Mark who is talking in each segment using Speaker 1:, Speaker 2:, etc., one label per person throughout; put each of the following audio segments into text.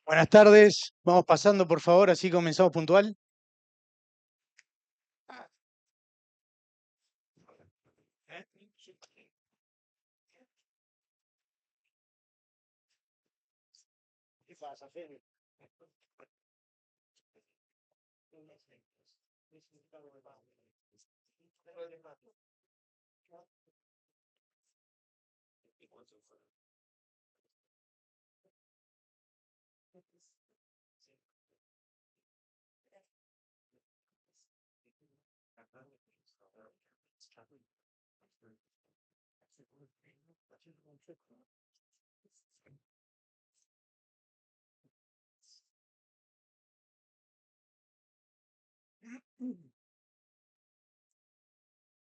Speaker 1: Buenas tardes, vamos pasando por favor, así comenzamos puntual. ¿Qué pasa, Fede?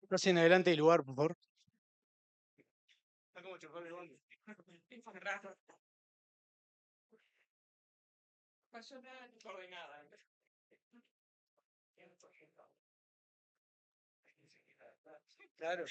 Speaker 1: Pasen adelante del lugar, por favor. Claro.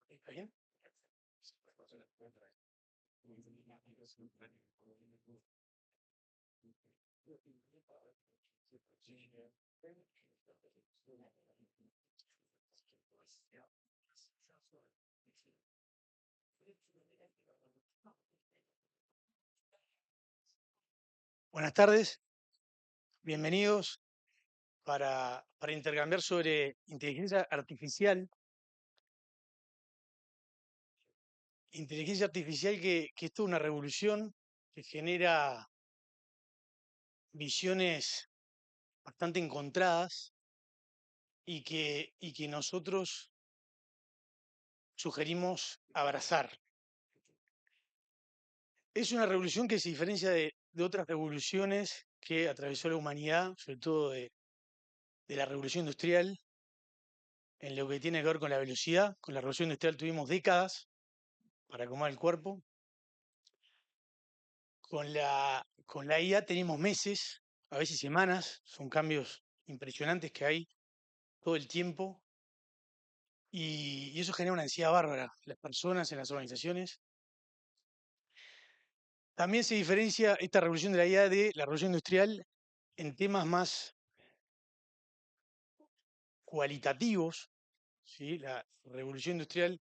Speaker 1: ¿Está bien? Buenas tardes, bienvenidos para intercambiar sobre inteligencia artificial. Inteligencia artificial que es toda una revolución que genera visiones bastante encontradas y que nosotros sugerimos abrazar. Es una revolución que se diferencia de otras revoluciones que atravesó la humanidad, sobre todo de la revolución industrial, en lo que tiene que ver con la velocidad. Con la revolución industrial tuvimos décadas para acomodar el cuerpo. Con la IA tenemos meses, a veces semanas. Son cambios impresionantes que hay todo el tiempo. Y eso genera una ansiedad bárbara en las personas, en las organizaciones. También se diferencia esta revolución de la IA de la revolución industrial en temas más cualitativos. ¿Sí? La revolución industrial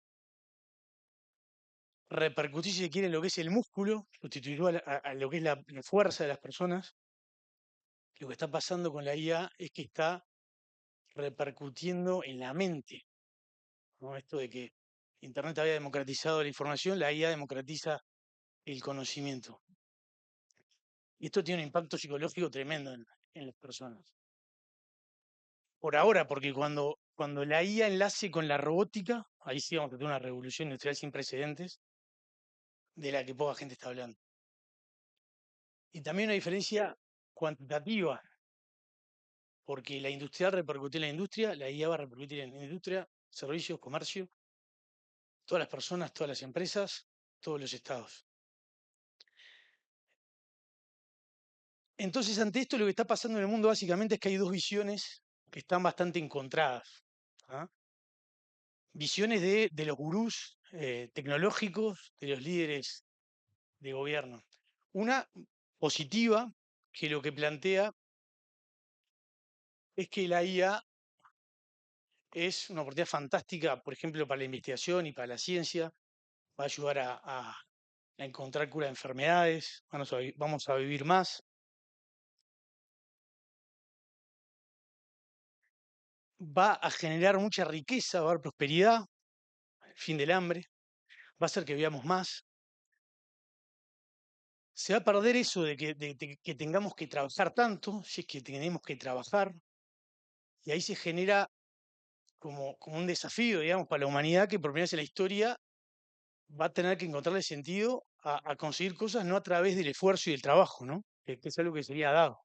Speaker 1: repercutió, si se quiere, en lo que es el músculo, sustituyó a lo que es la fuerza de las personas. Lo que está pasando con la IA es que está repercutiendo en la mente, ¿no? Esto de que Internet había democratizado la información, la IA democratiza el conocimiento. Y esto tiene un impacto psicológico tremendo en las personas. Por ahora, porque cuando la IA enlace con la robótica, ahí sí vamos a tener una revolución industrial sin precedentes, de la que poca gente está hablando. Y también una diferencia cuantitativa, porque la industrial repercute en la industria, la IA va a repercutir en la industria, servicios, comercio, todas las personas, todas las empresas, todos los estados. Entonces, ante esto, lo que está pasando en el mundo básicamente es que hay dos visiones que están bastante encontradas. ¿Ah? Visiones de los gurús tecnológicos, de los líderes de gobierno. Una positiva, que lo que plantea es que la IA es una oportunidad fantástica, por ejemplo, para la investigación y para la ciencia. Va a ayudar a encontrar cura de enfermedades, vamos a vivir más. Va a generar mucha riqueza, va a haber prosperidad, fin del hambre, va a hacer que vivamos más. Se va a perder eso de que tengamos que trabajar tanto, si es que tenemos que trabajar, y ahí se genera como un desafío, digamos, para la humanidad que por primera vez en la historia va a tener que encontrarle sentido a conseguir cosas no a través del esfuerzo y del trabajo, ¿no? Que es algo que sería dado.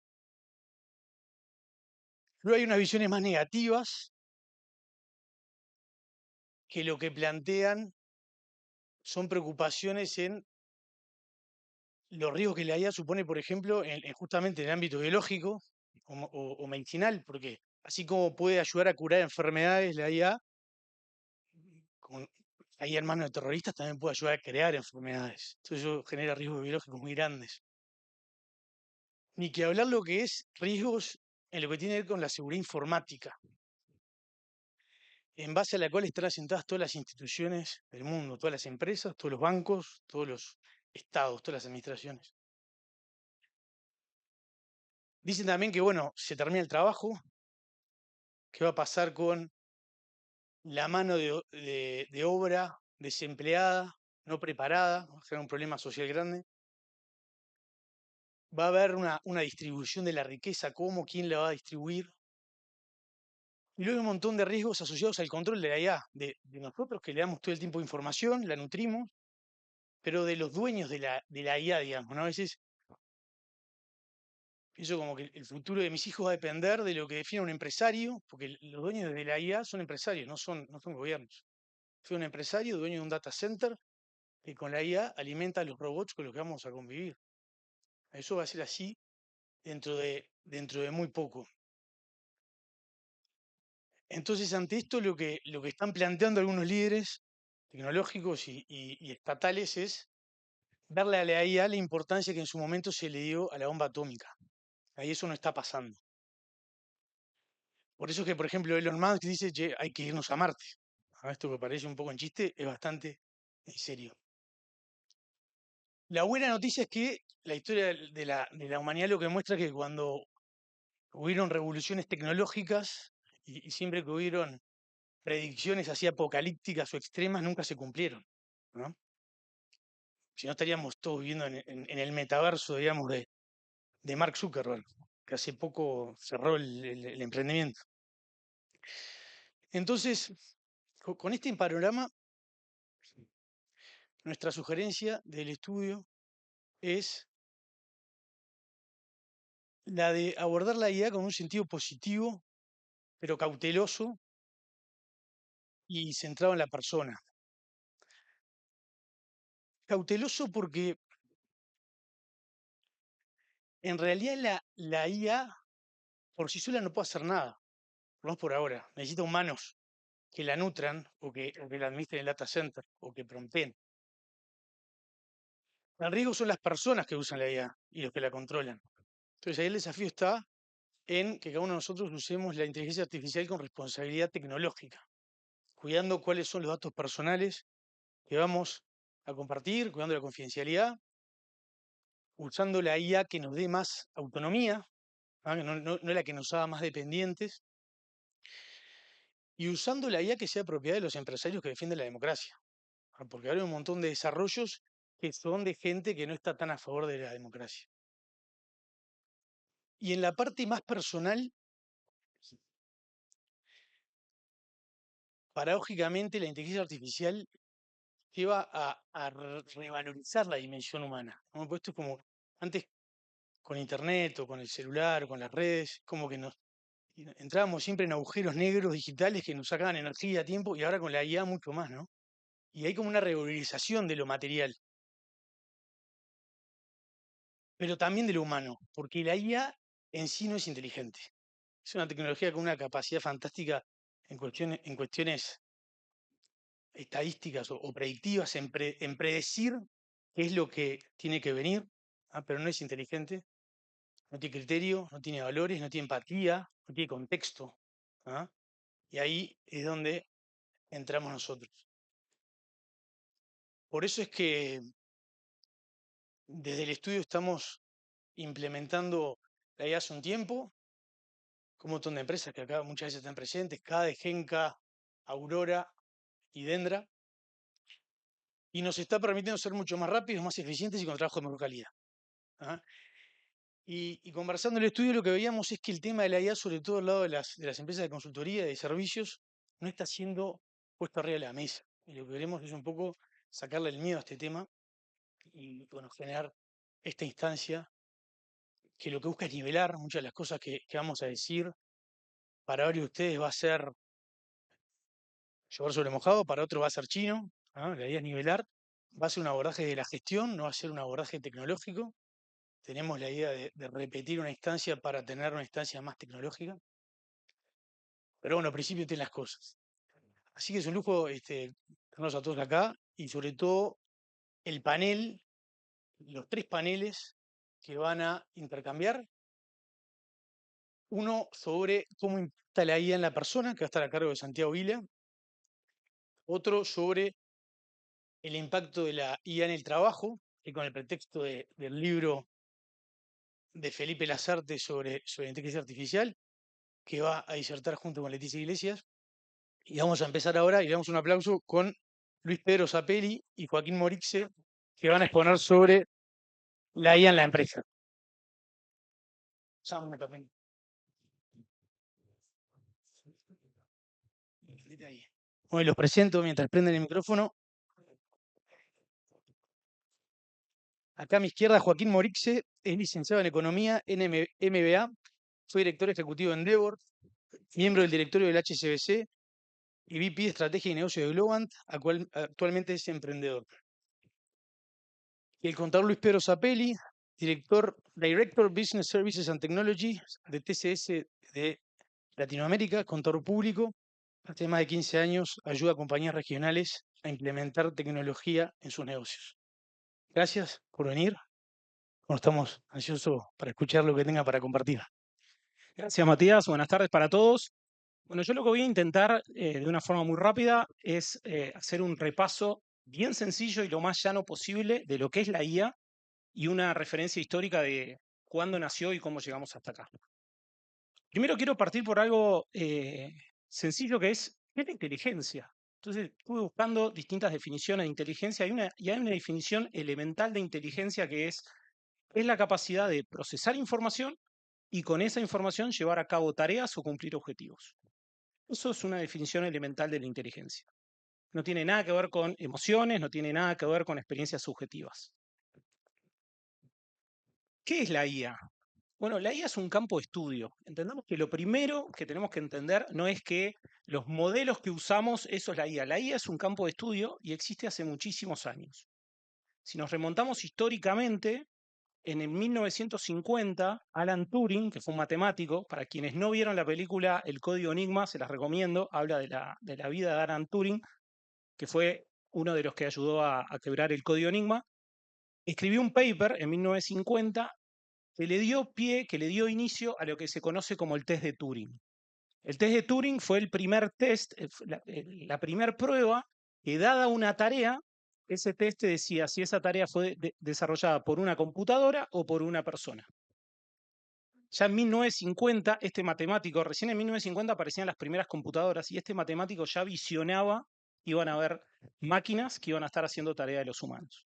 Speaker 1: Luego hay unas visiones más negativas que lo que plantean son preocupaciones en los riesgos que la IA supone, por ejemplo, justamente en el ámbito biológico o medicinal, porque así como puede ayudar a curar enfermedades, la IA, con, ahí en manos de terroristas, también puede ayudar a crear enfermedades. Entonces eso genera riesgos biológicos muy grandes. Ni que hablar lo que es riesgos en lo que tiene que ver con la seguridad informática, en base a la cual están asentadas todas las instituciones del mundo, todas las empresas, todos los bancos, todos los estados, todas las administraciones. Dicen también que, bueno, se termina el trabajo, qué va a pasar con la mano de obra desempleada, no preparada, va a ser un problema social grande. Va a haber una distribución de la riqueza, cómo, quién la va a distribuir. Y luego hay un montón de riesgos asociados al control de la IA, de nosotros que le damos todo el tiempo información, la nutrimos, pero de los dueños de la IA, digamos, ¿no? A veces pienso como que el futuro de mis hijos va a depender de lo que define un empresario, porque los dueños de la IA son empresarios, no son gobiernos. Soy un empresario, dueño de un data center, que con la IA alimenta a los robots con los que vamos a convivir. Eso va a ser así dentro de muy poco. Entonces, ante esto, lo que están planteando algunos líderes tecnológicos y estatales es darle a la IA la importancia que en su momento se le dio a la bomba atómica. Ahí eso no está pasando. Por eso es que, por ejemplo, Elon Musk dice que hay que irnos a Marte. A esto que parece un poco en chiste, es bastante en serio. La buena noticia es que la historia de la humanidad lo que muestra es que cuando hubieron revoluciones tecnológicas y siempre que hubieron predicciones así apocalípticas o extremas, nunca se cumplieron, ¿no? Si no estaríamos todos viviendo en el metaverso, digamos, de Mark Zuckerberg, que hace poco cerró el emprendimiento. Entonces, con este panorama, nuestra sugerencia del estudio es la de abordar la idea con un sentido positivo, pero cauteloso, y centrado en la persona. Cauteloso porque en realidad la IA por sí sola no puede hacer nada, no por ahora. Necesita humanos que la nutran o que la administren en el data center o que prompten. El riesgo son las personas que usan la IA y los que la controlan. Entonces ahí el desafío está en que cada uno de nosotros usemos la inteligencia artificial con responsabilidad tecnológica, cuidando cuáles son los datos personales que vamos a compartir, cuidando la confidencialidad, usando la IA que nos dé más autonomía, que no la que nos haga más dependientes, y usando la IA que sea propiedad de los empresarios que defienden la democracia. Porque ahora hay un montón de desarrollos que son de gente que no está tan a favor de la democracia. Y en la parte más personal, paradójicamente, la inteligencia artificial lleva a revalorizar la dimensión humana, ¿no? Pues esto es como antes con internet o con el celular o con las redes, como que entrábamos siempre en agujeros negros digitales que nos sacaban energía, tiempo, y ahora con la IA mucho más, ¿no? Y hay como una revalorización de lo material, pero también de lo humano, porque la IA en sí no es inteligente. Es una tecnología con una capacidad fantástica en cuestiones estadísticas o predictivas, en predecir qué es lo que tiene que venir, pero no es inteligente, no tiene criterio, no tiene valores, no tiene empatía, no tiene contexto. ¿Ah? Y ahí es donde entramos nosotros. Por eso es que desde el estudio estamos implementando la IA hace un tiempo, con un montón de empresas que acá muchas veces están presentes, CADE, Genca, Aurora y Dendra, y nos está permitiendo ser mucho más rápidos, más eficientes y con trabajo de mejor calidad. ¿Ah? Y conversando en el estudio lo que veíamos es que el tema de la IA, sobre todo al lado de las empresas de consultoría y de servicios, no está siendo puesto arriba de la mesa. Y lo que queremos es un poco sacarle el miedo a este tema y bueno, generar esta instancia que lo que busca es nivelar muchas de las cosas que vamos a decir. Para varios de ustedes va a ser llover sobre mojado, para otros va a ser chino. La idea es nivelar. Va a ser un abordaje de la gestión, no va a ser un abordaje tecnológico. Tenemos la idea de repetir una instancia para tener una instancia más tecnológica. Pero bueno, al principio tienen las cosas. Así que es un lujo tenerlos a todos acá y sobre todo el panel, los tres paneles que van a intercambiar. Uno sobre cómo impacta la IA en la persona, que va a estar a cargo de Santiago Vila. Otro sobre el impacto de la IA en el trabajo, que con el pretexto del libro de Felipe Lazarte sobre inteligencia artificial, que va a disertar junto con Leticia Iglesias. Y vamos a empezar ahora y le damos un aplauso con Luis Pedro Zapelli y Joaquín Morixe, que van a exponer sobre la IA en la empresa. Bueno, los presento mientras prenden el micrófono. Acá a mi izquierda, Joaquín Morixe, es licenciado en Economía en MBA, fue director ejecutivo de Endeavor, miembro del directorio del HSBC y VP de Estrategia y Negocio de Globant, actualmente es emprendedor. Y el contador Luis Pedro Zapelli, Director Business Services and Technology de TCS de Latinoamérica, contador público. Hace más de 15 años ayuda a compañías regionales a implementar tecnología en sus negocios. Gracias por venir. Bueno, estamos ansiosos para escuchar lo que tenga para compartir.
Speaker 2: Gracias, Matías. Buenas tardes para todos. Bueno, yo lo que voy a intentar de una forma muy rápida es hacer un repaso bien sencillo y lo más llano posible de lo que es la IA y una referencia histórica de cuándo nació y cómo llegamos hasta acá. Primero quiero partir por algo sencillo que es, ¿qué es la inteligencia? Entonces, estuve buscando distintas definiciones de inteligencia y hay una definición elemental de inteligencia que es la capacidad de procesar información y con esa información llevar a cabo tareas o cumplir objetivos. Eso es una definición elemental de la inteligencia. No tiene nada que ver con emociones, no tiene nada que ver con experiencias subjetivas. ¿Qué es la IA? Bueno, la IA es un campo de estudio. Entendamos que lo primero que tenemos que entender no es que los modelos que usamos, eso es la IA. La IA es un campo de estudio y existe hace muchísimos años. Si nos remontamos históricamente, en el 1950, Alan Turing, que fue un matemático, para quienes no vieron la película El Código Enigma, se las recomiendo, habla de la vida de Alan Turing, que fue uno de los que ayudó a quebrar el Código Enigma, escribió un paper en 1950 que le dio pie, que le dio inicio a lo que se conoce como el test de Turing. El test de Turing fue el primer test, la primera prueba que dada una tarea, ese test te decía si esa tarea fue desarrollada por una computadora o por una persona. Ya en 1950, este matemático, recién en 1950 aparecían las primeras computadoras y este matemático ya visionaba que iban a haber máquinas que iban a estar haciendo tarea de los humanos.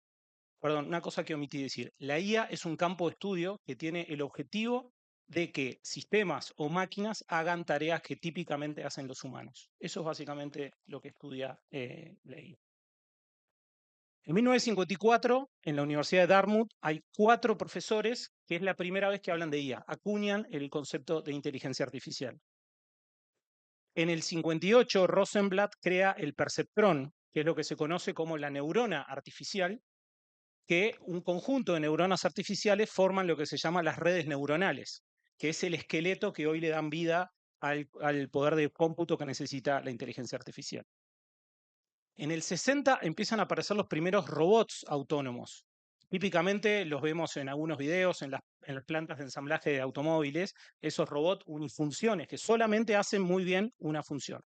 Speaker 2: Perdón, una cosa que omití decir. La IA es un campo de estudio que tiene el objetivo de que sistemas o máquinas hagan tareas que típicamente hacen los humanos. Eso es básicamente lo que estudia la IA. En 1954, en la Universidad de Dartmouth, hay 4 profesores que es la primera vez que hablan de IA, acuñan el concepto de inteligencia artificial. En el 58, Rosenblatt crea el perceptrón, que es lo que se conoce como la neurona artificial, que un conjunto de neuronas artificiales forman lo que se llama las redes neuronales, que es el esqueleto que hoy le dan vida al poder de cómputo que necesita la inteligencia artificial. En el 60 empiezan a aparecer los primeros robots autónomos. Típicamente los vemos en algunos videos, en las plantas de ensamblaje de automóviles, esos robots unifunciones que solamente hacen muy bien una función.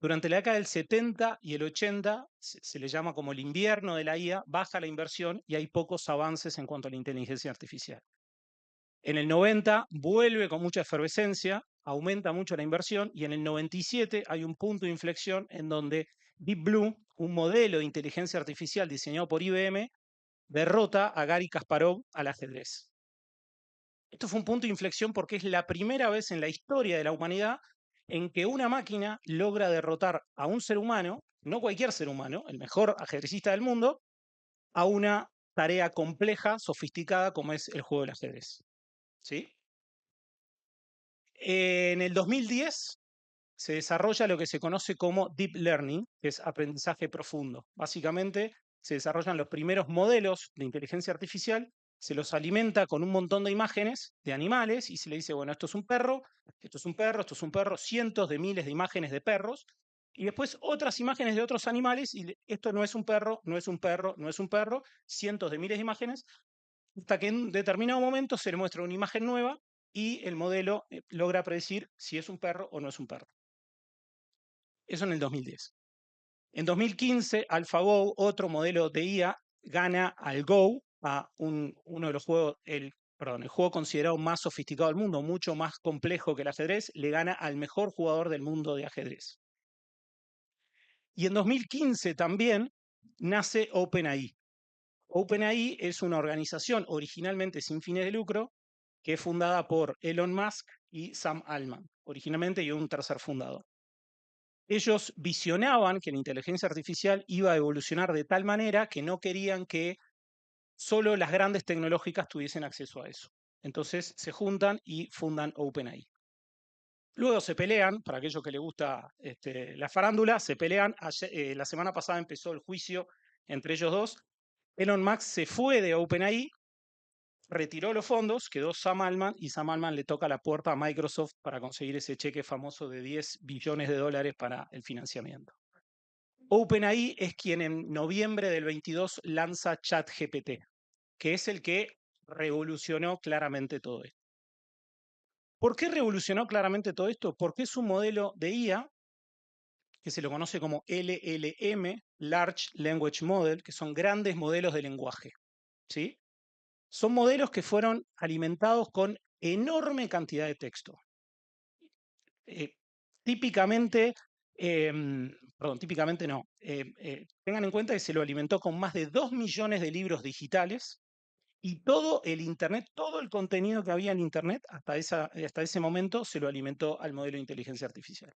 Speaker 2: Durante la década del 70 y el 80 se le llama como el invierno de la IA, baja la inversión y hay pocos avances en cuanto a la inteligencia artificial. En el 90 vuelve con mucha efervescencia, aumenta mucho la inversión y en el 97 hay un punto de inflexión en donde Deep Blue, un modelo de inteligencia artificial diseñado por IBM, derrota a Garry Kasparov al ajedrez. Esto fue un punto de inflexión porque es la primera vez en la historia de la humanidad en que una máquina logra derrotar a un ser humano, no cualquier ser humano, el mejor ajedrecista del mundo, a una tarea compleja, sofisticada como es el juego del ajedrez. ¿Sí? En el 2010 se desarrolla lo que se conoce como Deep Learning, que es aprendizaje profundo. Básicamente se desarrollan los primeros modelos de inteligencia artificial, se los alimenta con un montón de imágenes de animales y se le dice, bueno, esto es un perro, esto es un perro, esto es un perro, cientos de miles de imágenes de perros, y después otras imágenes de otros animales, y esto no es un perro, no es un perro, no es un perro, cientos de miles de imágenes, hasta que en un determinado momento se le muestra una imagen nueva y el modelo logra predecir si es un perro o no es un perro. Eso en el 2010. En 2015, AlphaGo, otro modelo de IA, gana al Go, a uno de los juegos, el juego considerado más sofisticado del mundo, mucho más complejo que el ajedrez, le gana al mejor jugador del mundo de ajedrez. Y en 2015 también nace OpenAI. OpenAI es una organización originalmente sin fines de lucro que es fundada por Elon Musk y Sam Altman, originalmente y un tercer fundador. Ellos visionaban que la inteligencia artificial iba a evolucionar de tal manera que no querían que solo las grandes tecnológicas tuviesen acceso a eso. Entonces se juntan y fundan OpenAI. Luego se pelean, para aquellos que les gusta la farándula, se pelean. La semana pasada empezó el juicio entre ellos dos. Elon Musk se fue de OpenAI, retiró los fondos, quedó Sam Altman y Sam Altman le toca la puerta a Microsoft para conseguir ese cheque famoso de $10 billones para el financiamiento. OpenAI es quien en noviembre del 22 lanza ChatGPT, que es el que revolucionó claramente todo esto. ¿Por qué revolucionó claramente todo esto? Porque es un modelo de IA que se lo conoce como LLM, Large Language Model, que son grandes modelos de lenguaje. ¿Sí? Son modelos que fueron alimentados con enorme cantidad de texto. Típicamente, típicamente no, tengan en cuenta que se lo alimentó con más de 2 millones de libros digitales y todo el Internet, todo el contenido que había en Internet hasta ese momento se lo alimentó al modelo de inteligencia artificial.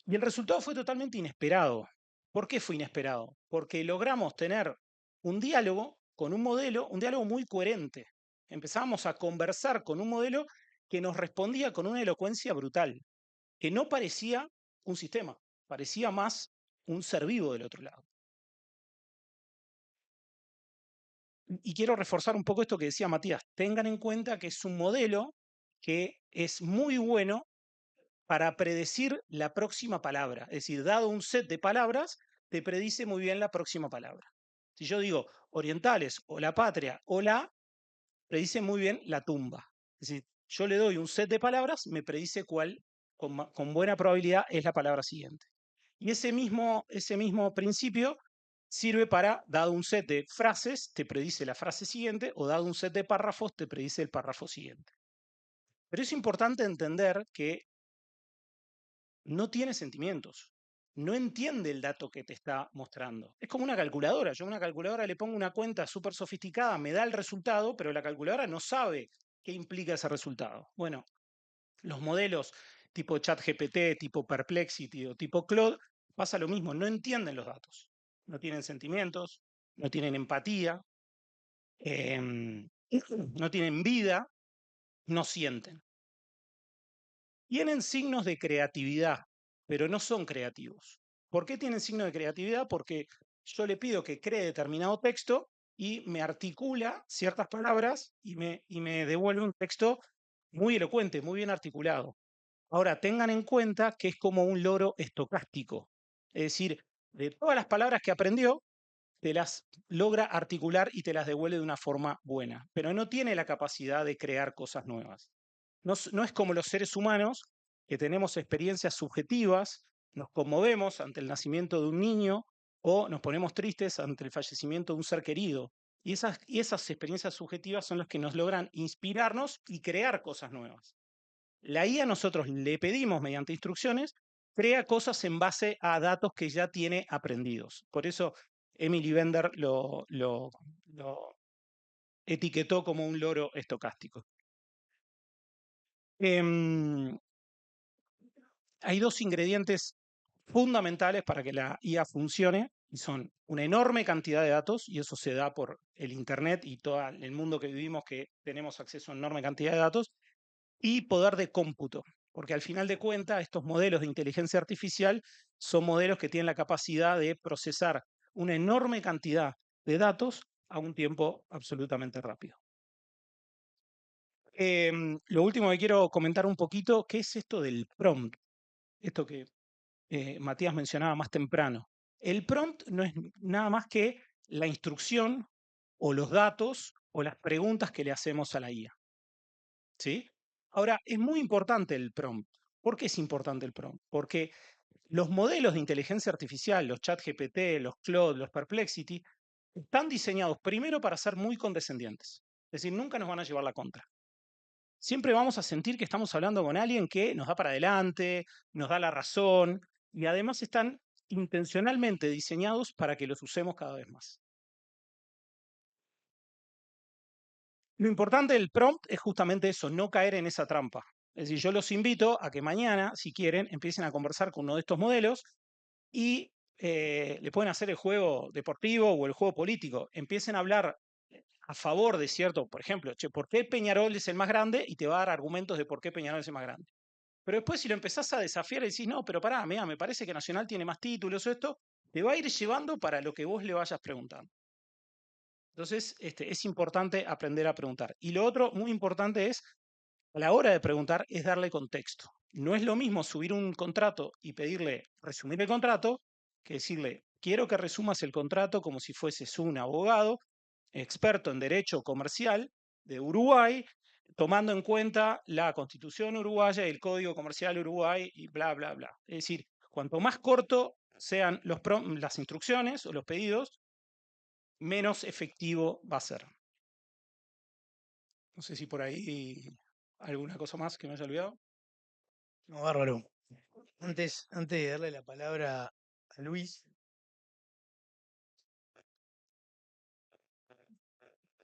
Speaker 2: Y el resultado fue totalmente inesperado. ¿Por qué fue inesperado? Porque logramos tener un diálogo con un modelo, un diálogo muy coherente. Empezábamos a conversar con un modelo que nos respondía con una elocuencia brutal, que no parecía un sistema, parecía más un ser vivo del otro lado. Y quiero reforzar un poco esto que decía Matías. Tengan en cuenta que es un modelo que es muy bueno para predecir la próxima palabra. Es decir, dado un set de palabras, te predice muy bien la próxima palabra. Si yo digo orientales o la patria o la, predice muy bien la tumba. Es decir, yo le doy un set de palabras, me predice cuál con buena probabilidad es la palabra siguiente. Y ese mismo principio sirve para, dado un set de frases, te predice la frase siguiente, o dado un set de párrafos, te predice el párrafo siguiente. Pero es importante entender que no tiene sentimientos, no entiende el dato que te está mostrando. Es como una calculadora. Yo a una calculadora le pongo una cuenta súper sofisticada, me da el resultado, pero la calculadora no sabe qué implica ese resultado. Bueno, los modelos tipo ChatGPT, tipo Perplexity o tipo Claude, pasa lo mismo, no entienden los datos, no tienen sentimientos, no tienen empatía, no tienen vida, no sienten. Tienen signos de creatividad, pero no son creativos. ¿Por qué tienen signos de creatividad? Porque yo le pido que cree determinado texto y me articula ciertas palabras y me devuelve un texto muy elocuente, muy bien articulado. Ahora, tengan en cuenta que es como un loro estocástico. Es decir, de todas las palabras que aprendió, te las logra articular y te las devuelve de una forma buena, pero no tiene la capacidad de crear cosas nuevas. No es como los seres humanos, que tenemos experiencias subjetivas, nos conmovemos ante el nacimiento de un niño o nos ponemos tristes ante el fallecimiento de un ser querido. Y esas experiencias subjetivas son las que nos logran inspirarnos y crear cosas nuevas. La IA nosotros le pedimos mediante instrucciones, crea cosas en base a datos que ya tiene aprendidos. Por eso Emily Bender lo etiquetó como un loro estocástico. Hay dos ingredientes fundamentales para que la IA funcione, y son una enorme cantidad de datos, y eso se da por el Internet y todo el mundo que vivimos, que tenemos acceso a enorme cantidad de datos, y poder de cómputo, porque al final de cuentas estos modelos de inteligencia artificial son modelos que tienen la capacidad de procesar una enorme cantidad de datos a un tiempo absolutamente rápido. Lo último que quiero comentar un poquito, ¿qué es esto del prompt? Esto que Matías mencionaba más temprano. El prompt no es nada más que la instrucción o los datos o las preguntas que le hacemos a la IA. ¿Sí? Ahora, es muy importante el prompt. ¿Por qué es importante el prompt? Porque los modelos de inteligencia artificial, los ChatGPT, los Claude, los Perplexity, están diseñados primero para ser muy condescendientes. Es decir, nunca nos van a llevar la contra. Siempre vamos a sentir que estamos hablando con alguien que nos da para adelante, nos da la razón, y además están intencionalmente diseñados para que los usemos cada vez más. Lo importante del prompt es justamente eso, no caer en esa trampa. Es decir, yo los invito a que mañana, si quieren, empiecen a conversar con uno de estos modelos y le pueden hacer el juego deportivo o el juego político. Empiecen a hablar a favor de cierto, por ejemplo, che, ¿por qué Peñarol es el más grande? Y te va a dar argumentos de por qué Peñarol es el más grande. Pero después si lo empezás a desafiar y decís, no, pero pará, mira, me parece que Nacional tiene más títulos o esto, te va a ir llevando para lo que vos le vayas preguntando. Entonces, es importante aprender a preguntar. Y lo otro muy importante es, a la hora de preguntar, es darle contexto. No es lo mismo subir un contrato y pedirle resumir el contrato que decirle, quiero que resumas el contrato como si fueses un abogado experto en derecho comercial de Uruguay, tomando en cuenta la Constitución uruguaya y el Código Comercial Uruguay y bla, bla, bla. Es decir, cuanto más corto sean las instrucciones o los pedidos, menos efectivo va a ser. No sé si por ahí alguna cosa más que me haya olvidado.
Speaker 1: No, bárbaro. Antes de darle la palabra a Luis,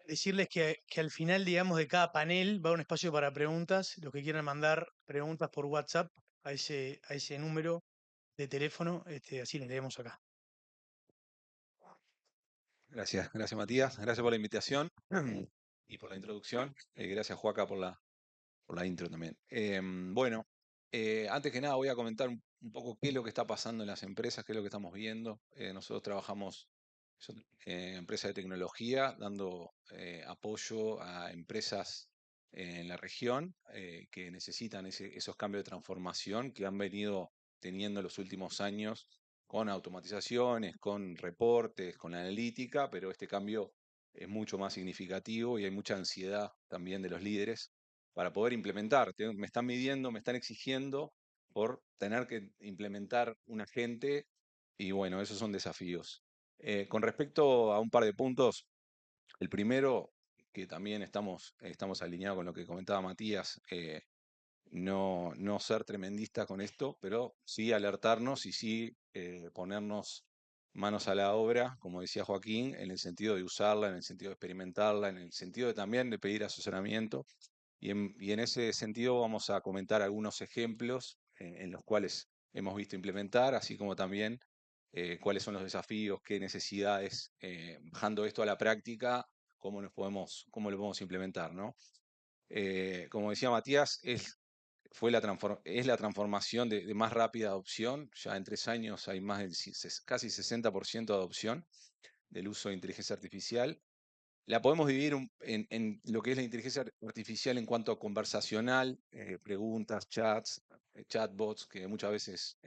Speaker 1: decirles que al final, digamos, de cada panel va un espacio para preguntas. Los que quieran mandar preguntas por WhatsApp a ese número de teléfono, así les leemos acá.
Speaker 3: Gracias, gracias Matías, gracias por la invitación. y por la introducción. Gracias, Joaca, por la intro también. Bueno, antes que nada voy a comentar un poco qué es lo que está pasando en las empresas, qué es lo que estamos viendo. Nosotros trabajamos en empresas de tecnología, dando apoyo a empresas en la región que necesitan esos cambios de transformación que han venido teniendo en los últimos años con automatizaciones, con reportes, con analítica, pero este cambio es mucho más significativo y hay mucha ansiedad también de los líderes para poder implementar. Me están midiendo, me están exigiendo por tener que implementar un agente y bueno, esos son desafíos. Con respecto a un par de puntos, el primero, que también estamos alineados con lo que comentaba Matías, no ser tremendista con esto, pero sí alertarnos y sí ponernos manos a la obra, como decía Joaquín, en el sentido de usarla, en el sentido de experimentarla, en el sentido de también de pedir asesoramiento. Y en ese sentido vamos a comentar algunos ejemplos en los cuales hemos visto implementar, así como también cuáles son los desafíos, qué necesidades, bajando esto a la práctica, cómo lo podemos implementar, ¿no? Como decía Matías, es la transformación de más rápida adopción. Ya en 3 años hay más del casi 60% de adopción del uso de inteligencia artificial. La podemos dividir en lo que es la inteligencia artificial en cuanto a conversacional, preguntas, chats, chatbots, que muchas veces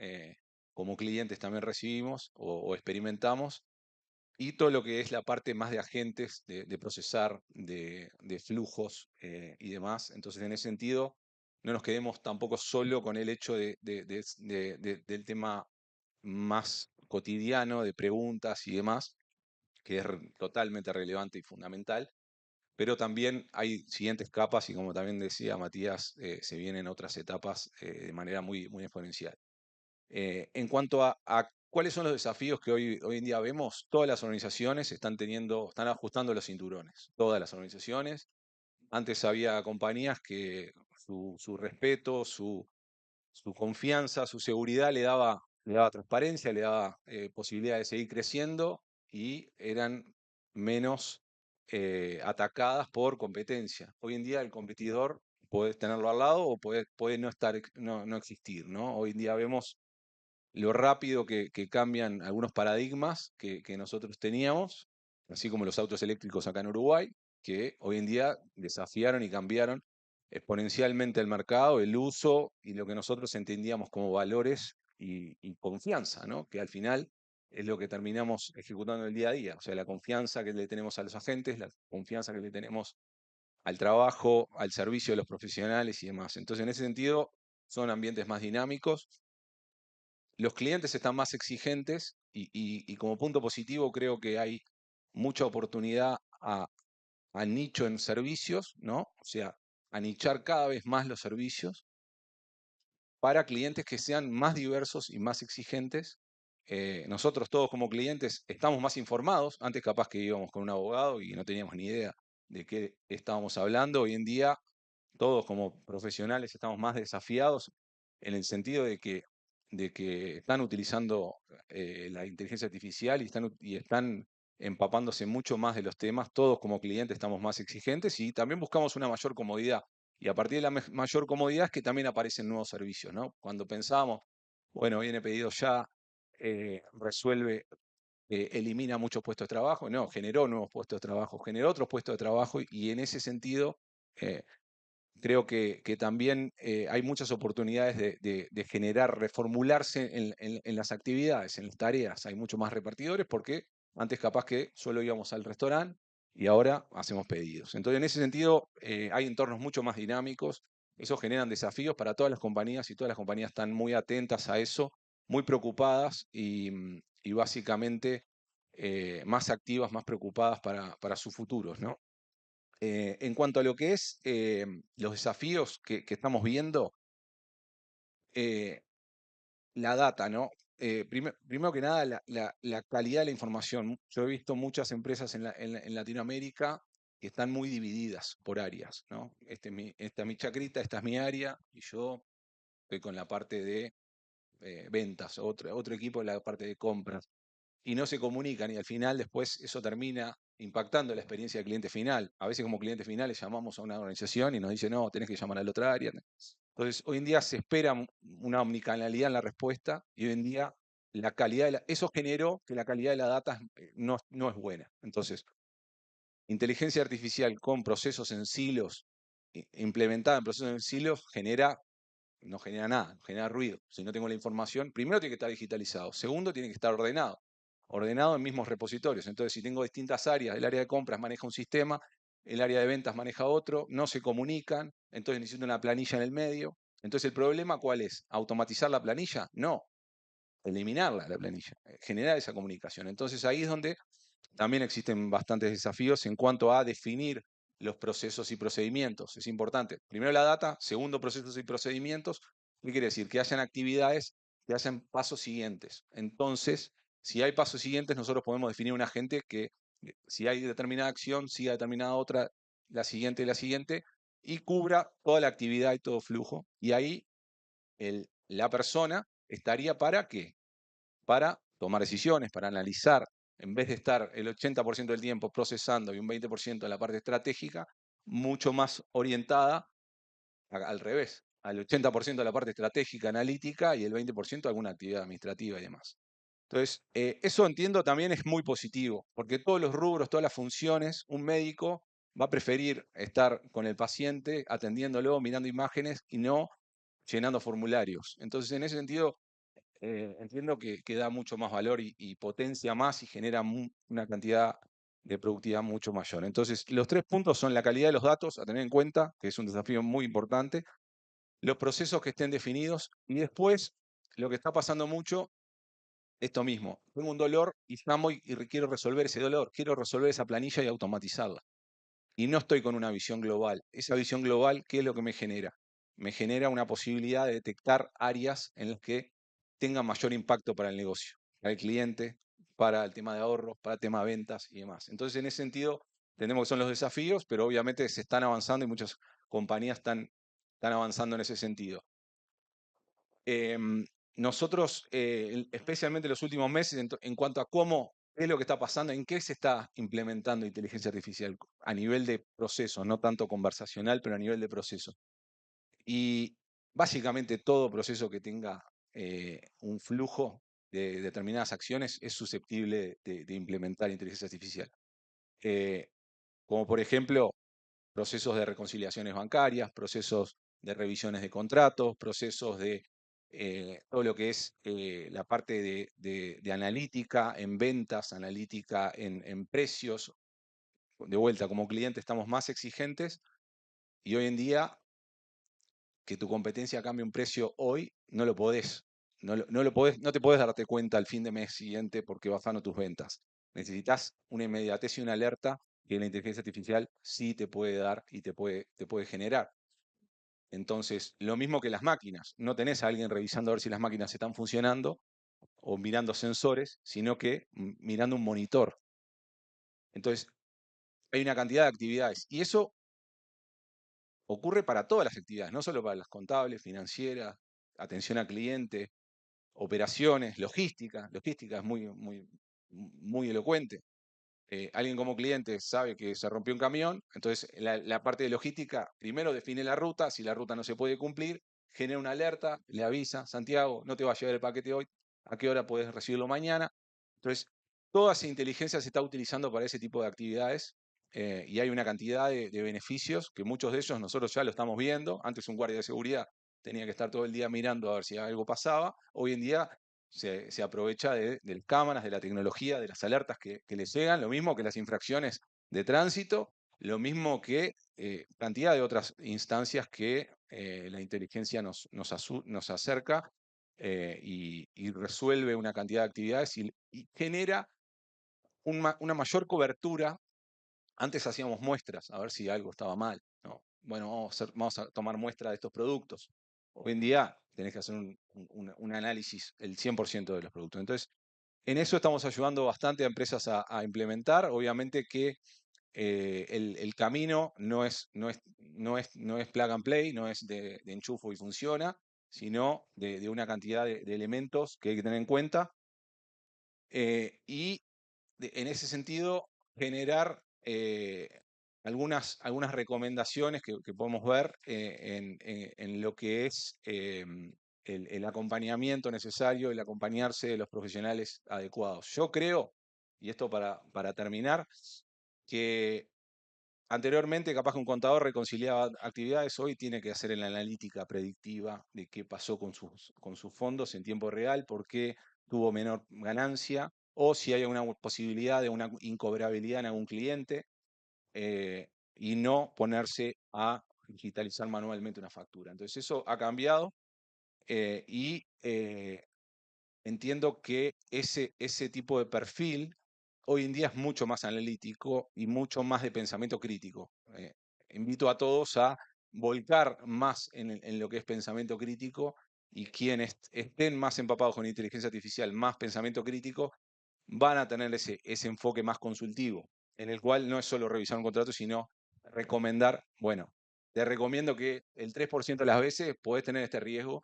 Speaker 3: como clientes también recibimos o experimentamos, y todo lo que es la parte más de agentes, de procesar, de flujos y demás. Entonces, en ese sentido, no nos quedemos tampoco solo con el hecho del tema más cotidiano, de preguntas y demás, que es totalmente relevante y fundamental, pero también hay siguientes capas y como también decía Matías, se vienen otras etapas de manera muy exponencial. En cuanto a cuáles son los desafíos que hoy en día vemos, todas las organizaciones están ajustando los cinturones, todas las organizaciones. Antes había compañías que su respeto, su confianza, su seguridad le daba transparencia, le daba posibilidad de seguir creciendo y eran menos atacadas por competencia. Hoy en día el competidor puedes tenerlo al lado o puede no estar, no existir, ¿no? Hoy en día vemos lo rápido que cambian algunos paradigmas que nosotros teníamos, así como los autos eléctricos acá en Uruguay, que hoy en día desafiaron y cambiaron exponencialmente el mercado, el uso y lo que nosotros entendíamos como valores y confianza, ¿no? Que al final es lo que terminamos ejecutando el día a día. O sea, la confianza que le tenemos a los agentes, la confianza que le tenemos al trabajo, al servicio de los profesionales y demás. Entonces, en ese sentido, son ambientes más dinámicos. Los clientes están más exigentes y como punto positivo creo que hay mucha oportunidad a nicho en servicios, ¿no? O sea, a nichar cada vez más los servicios para clientes que sean más diversos y más exigentes. Nosotros todos como clientes estamos más informados. Antes capaz que íbamos con un abogado y no teníamos ni idea de qué estábamos hablando. Hoy en día todos como profesionales estamos más desafiados en el sentido de que están utilizando la inteligencia artificial y están empapándose mucho más de los temas. Todos como clientes estamos más exigentes y también buscamos una mayor comodidad. Y a partir de la mayor comodidad es que también aparecen nuevos servicios, ¿no? Cuando pensábamos, bueno, viene pedido ya, resuelve, elimina muchos puestos de trabajo, no, generó nuevos puestos de trabajo, generó otros puestos de trabajo y en ese sentido eh, creo que también hay muchas oportunidades de generar, reformularse en las actividades, en las tareas. Hay muchos más repartidores porque antes capaz que solo íbamos al restaurante y ahora hacemos pedidos. Entonces, en ese sentido, hay entornos mucho más dinámicos. Eso generan desafíos para todas las compañías y todas las compañías están muy atentas a eso, muy preocupadas y básicamente más activas, más preocupadas para sus futuros, ¿no? En cuanto a lo que es los desafíos que estamos viendo, eh, la data, ¿no? Primero que nada, la calidad de la información. Yo he visto muchas empresas en Latinoamérica que están muy divididas por áreas, ¿no? Esta es mi chacrita, esta es mi área, y yo estoy con la parte de ventas, otro equipo en la parte de compras, y no se comunican, y al final después eso termina impactando la experiencia del cliente final. A veces como cliente final le llamamos a una organización y nos dice, no, tenés que llamar a la otra área. Entonces, hoy en día se espera una omnicanalidad en la respuesta y hoy en día la calidad eso generó que la calidad de la data no es buena. Entonces, inteligencia artificial con procesos en silos, implementada en procesos en silos, no genera nada, no genera ruido. Si no tengo la información, primero tiene que estar digitalizado, segundo tiene que estar ordenado en mismos repositorios. Entonces, si tengo distintas áreas, el área de compras maneja un sistema, el área de ventas maneja otro, no se comunican, entonces necesito una planilla en el medio. Entonces, ¿el problema cuál es? ¿Automatizar la planilla? No, eliminarla, la planilla, generar esa comunicación. Entonces, ahí es donde también existen bastantes desafíos en cuanto a definir los procesos y procedimientos. Es importante. Primero la data, segundo procesos y procedimientos. ¿Qué quiere decir? Que hayan actividades que hacen pasos siguientes. Entonces, si hay pasos siguientes, nosotros podemos definir un agente que si hay determinada acción, siga determinada otra, la siguiente, y cubra toda la actividad y todo flujo. Y ahí la persona estaría para qué? Para tomar decisiones, para analizar, en vez de estar el 80% del tiempo procesando y un 20% en la parte estratégica, mucho más orientada al revés, al 80% de la parte estratégica, analítica y el 20% alguna actividad administrativa y demás. Entonces, eso entiendo también es muy positivo, porque todos los rubros, todas las funciones, un médico va a preferir estar con el paciente, atendiéndolo, mirando imágenes y no llenando formularios. Entonces, en ese sentido, entiendo que da mucho más valor y potencia más y genera una cantidad de productividad mucho mayor. Entonces, los 3 puntos son la calidad de los datos a tener en cuenta, que es un desafío muy importante, los procesos que estén definidos y después lo que está pasando mucho, esto mismo. Tengo un dolor y llamo y quiero resolver ese dolor, quiero resolver esa planilla y automatizarla. Y no estoy con una visión global. Esa visión global, ¿qué es lo que me genera? Me genera una posibilidad de detectar áreas en las que tengan mayor impacto para el negocio, para el cliente, para el tema de ahorros, para el tema de ventas y demás. Entonces, en ese sentido, tenemos que son los desafíos, pero obviamente se están avanzando y muchas compañías están avanzando en ese sentido. Nosotros, especialmente en los últimos meses, en cuanto a cómo es lo que está pasando, en qué se está implementando inteligencia artificial a nivel de proceso, no tanto conversacional, pero a nivel de proceso. Y básicamente todo proceso que tenga un flujo de determinadas acciones es susceptible de implementar inteligencia artificial. Como por ejemplo, procesos de reconciliaciones bancarias, procesos de revisiones de contratos, procesos de todo lo que es la parte de analítica en ventas, analítica en precios. De vuelta, como cliente estamos más exigentes y hoy en día que tu competencia cambie un precio hoy, no lo podés. No te podés darte cuenta al fin de mes siguiente porque bajando tus ventas. Necesitas una inmediatez y una alerta que la inteligencia artificial sí te puede dar y te puede generar. Entonces, lo mismo que las máquinas. No tenés a alguien revisando a ver si las máquinas están funcionando o mirando sensores, sino que mirando un monitor. Entonces, hay una cantidad de actividades. Y eso ocurre para todas las actividades, no solo para las contables, financieras, atención al cliente, operaciones, logística. Logística es muy elocuente. Alguien como cliente sabe que se rompió un camión, entonces la parte de logística primero define la ruta, si la ruta no se puede cumplir, genera una alerta, le avisa, Santiago, no te va a llegar el paquete hoy, ¿a qué hora puedes recibirlo mañana? Entonces, toda esa inteligencia se está utilizando para ese tipo de actividades y hay una cantidad de beneficios que muchos de ellos nosotros ya lo estamos viendo. Antes un guardia de seguridad tenía que estar todo el día mirando a ver si algo pasaba. Hoy en día se aprovecha de las cámaras, de la tecnología, de las alertas que les llegan, lo mismo que las infracciones de tránsito, lo mismo que cantidad de otras instancias que la inteligencia nos acerca y resuelve una cantidad de actividades y genera una mayor cobertura. Antes hacíamos muestras a ver si algo estaba mal. ¿No? Bueno, vamos a tomar muestra de estos productos. Hoy en día tenés que hacer un análisis el 100% de los productos. Entonces, en eso estamos ayudando bastante a empresas a implementar. Obviamente que el camino no es plug and play, no es de enchufo y funciona, sino de una cantidad de elementos que hay que tener en cuenta. Y en ese sentido, generar algunas recomendaciones que podemos ver en lo que es el acompañamiento necesario, el acompañarse de los profesionales adecuados. Yo creo, y esto para terminar, que anteriormente capaz que un contador reconciliaba actividades, hoy tiene que hacer la analítica predictiva de qué pasó con sus fondos en tiempo real, por qué tuvo menor ganancia, o si hay una posibilidad de una incobrabilidad en algún cliente, y no ponerse a digitalizar manualmente una factura. Entonces eso ha cambiado y entiendo que ese tipo de perfil hoy en día es mucho más analítico y mucho más de pensamiento crítico. Invito a todos a volcar más en lo que es pensamiento crítico, y quienes estén más empapados con inteligencia artificial, más pensamiento crítico, van a tener ese enfoque más consultivo, en el cual no es solo revisar un contrato, sino recomendar, bueno, te recomiendo que el 3% de las veces podés tener este riesgo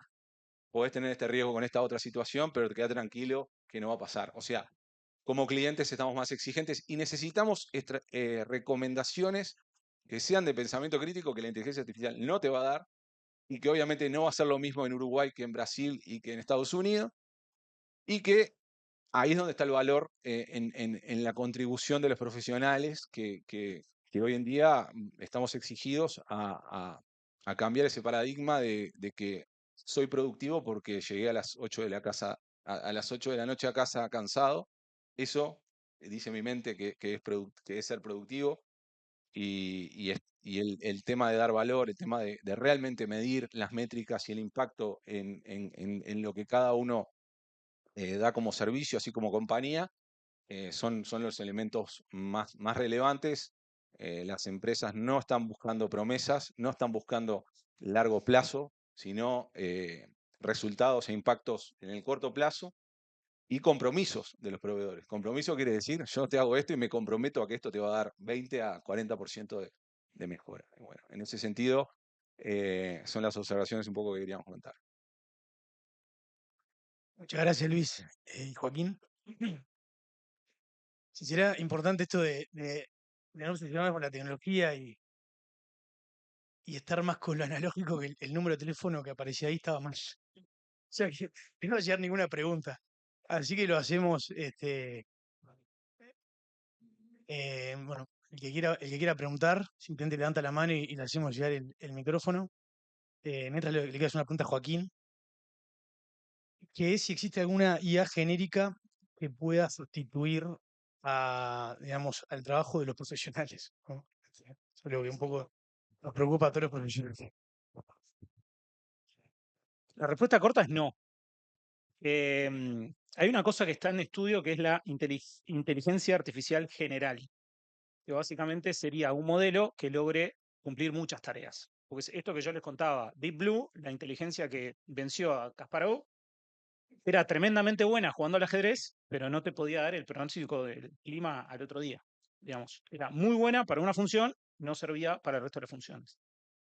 Speaker 3: con esta otra situación, pero te queda tranquilo que no va a pasar. O sea, como clientes estamos más exigentes y necesitamos recomendaciones que sean de pensamiento crítico, que la inteligencia artificial no te va a dar, y que obviamente no va a ser lo mismo en Uruguay que en Brasil y que en Estados Unidos, y que ahí es donde está el valor en la contribución de los profesionales que hoy en día estamos exigidos a cambiar ese paradigma de que soy productivo porque llegué a las 8 de la casa, a las 8 de la noche a casa cansado. Eso dice mi mente que es ser productivo, y el tema de dar valor, el tema de realmente medir las métricas y el impacto en lo que cada uno da como servicio, así como compañía, son los elementos más relevantes. Las empresas no están buscando promesas, no están buscando largo plazo, sino resultados e impactos en el corto plazo, y compromisos de los proveedores. Compromiso quiere decir, yo te hago esto y me comprometo a que esto te va a dar 20 a 40% de mejora. Y bueno, en ese sentido, son las observaciones un poco que queríamos comentar.
Speaker 1: Muchas gracias, Luis. Joaquín. Si será importante esto de no obsesionarnos con la tecnología y estar más con lo analógico, que el número de teléfono que aparecía ahí estaba mal. O sea que no va a llegar ninguna pregunta. Así que lo hacemos, bueno, el que quiera preguntar, simplemente levanta la mano y le hacemos llegar el micrófono. Mientras le queda una pregunta a Joaquín, que es si existe alguna IA genérica que pueda sustituir digamos, al trabajo de los profesionales, ¿no? Eso es lo que un poco nos preocupa a todos los profesionales.
Speaker 2: La respuesta corta es no. Hay una cosa que está en estudio que es la inteligencia artificial general, que básicamente sería un modelo que logre cumplir muchas tareas. Porque esto que yo les contaba, Deep Blue, la inteligencia que venció a Kasparov, era tremendamente buena jugando al ajedrez, pero no te podía dar el pronóstico del clima al otro día. Digamos, era muy buena para una función, no servía para el resto de las funciones.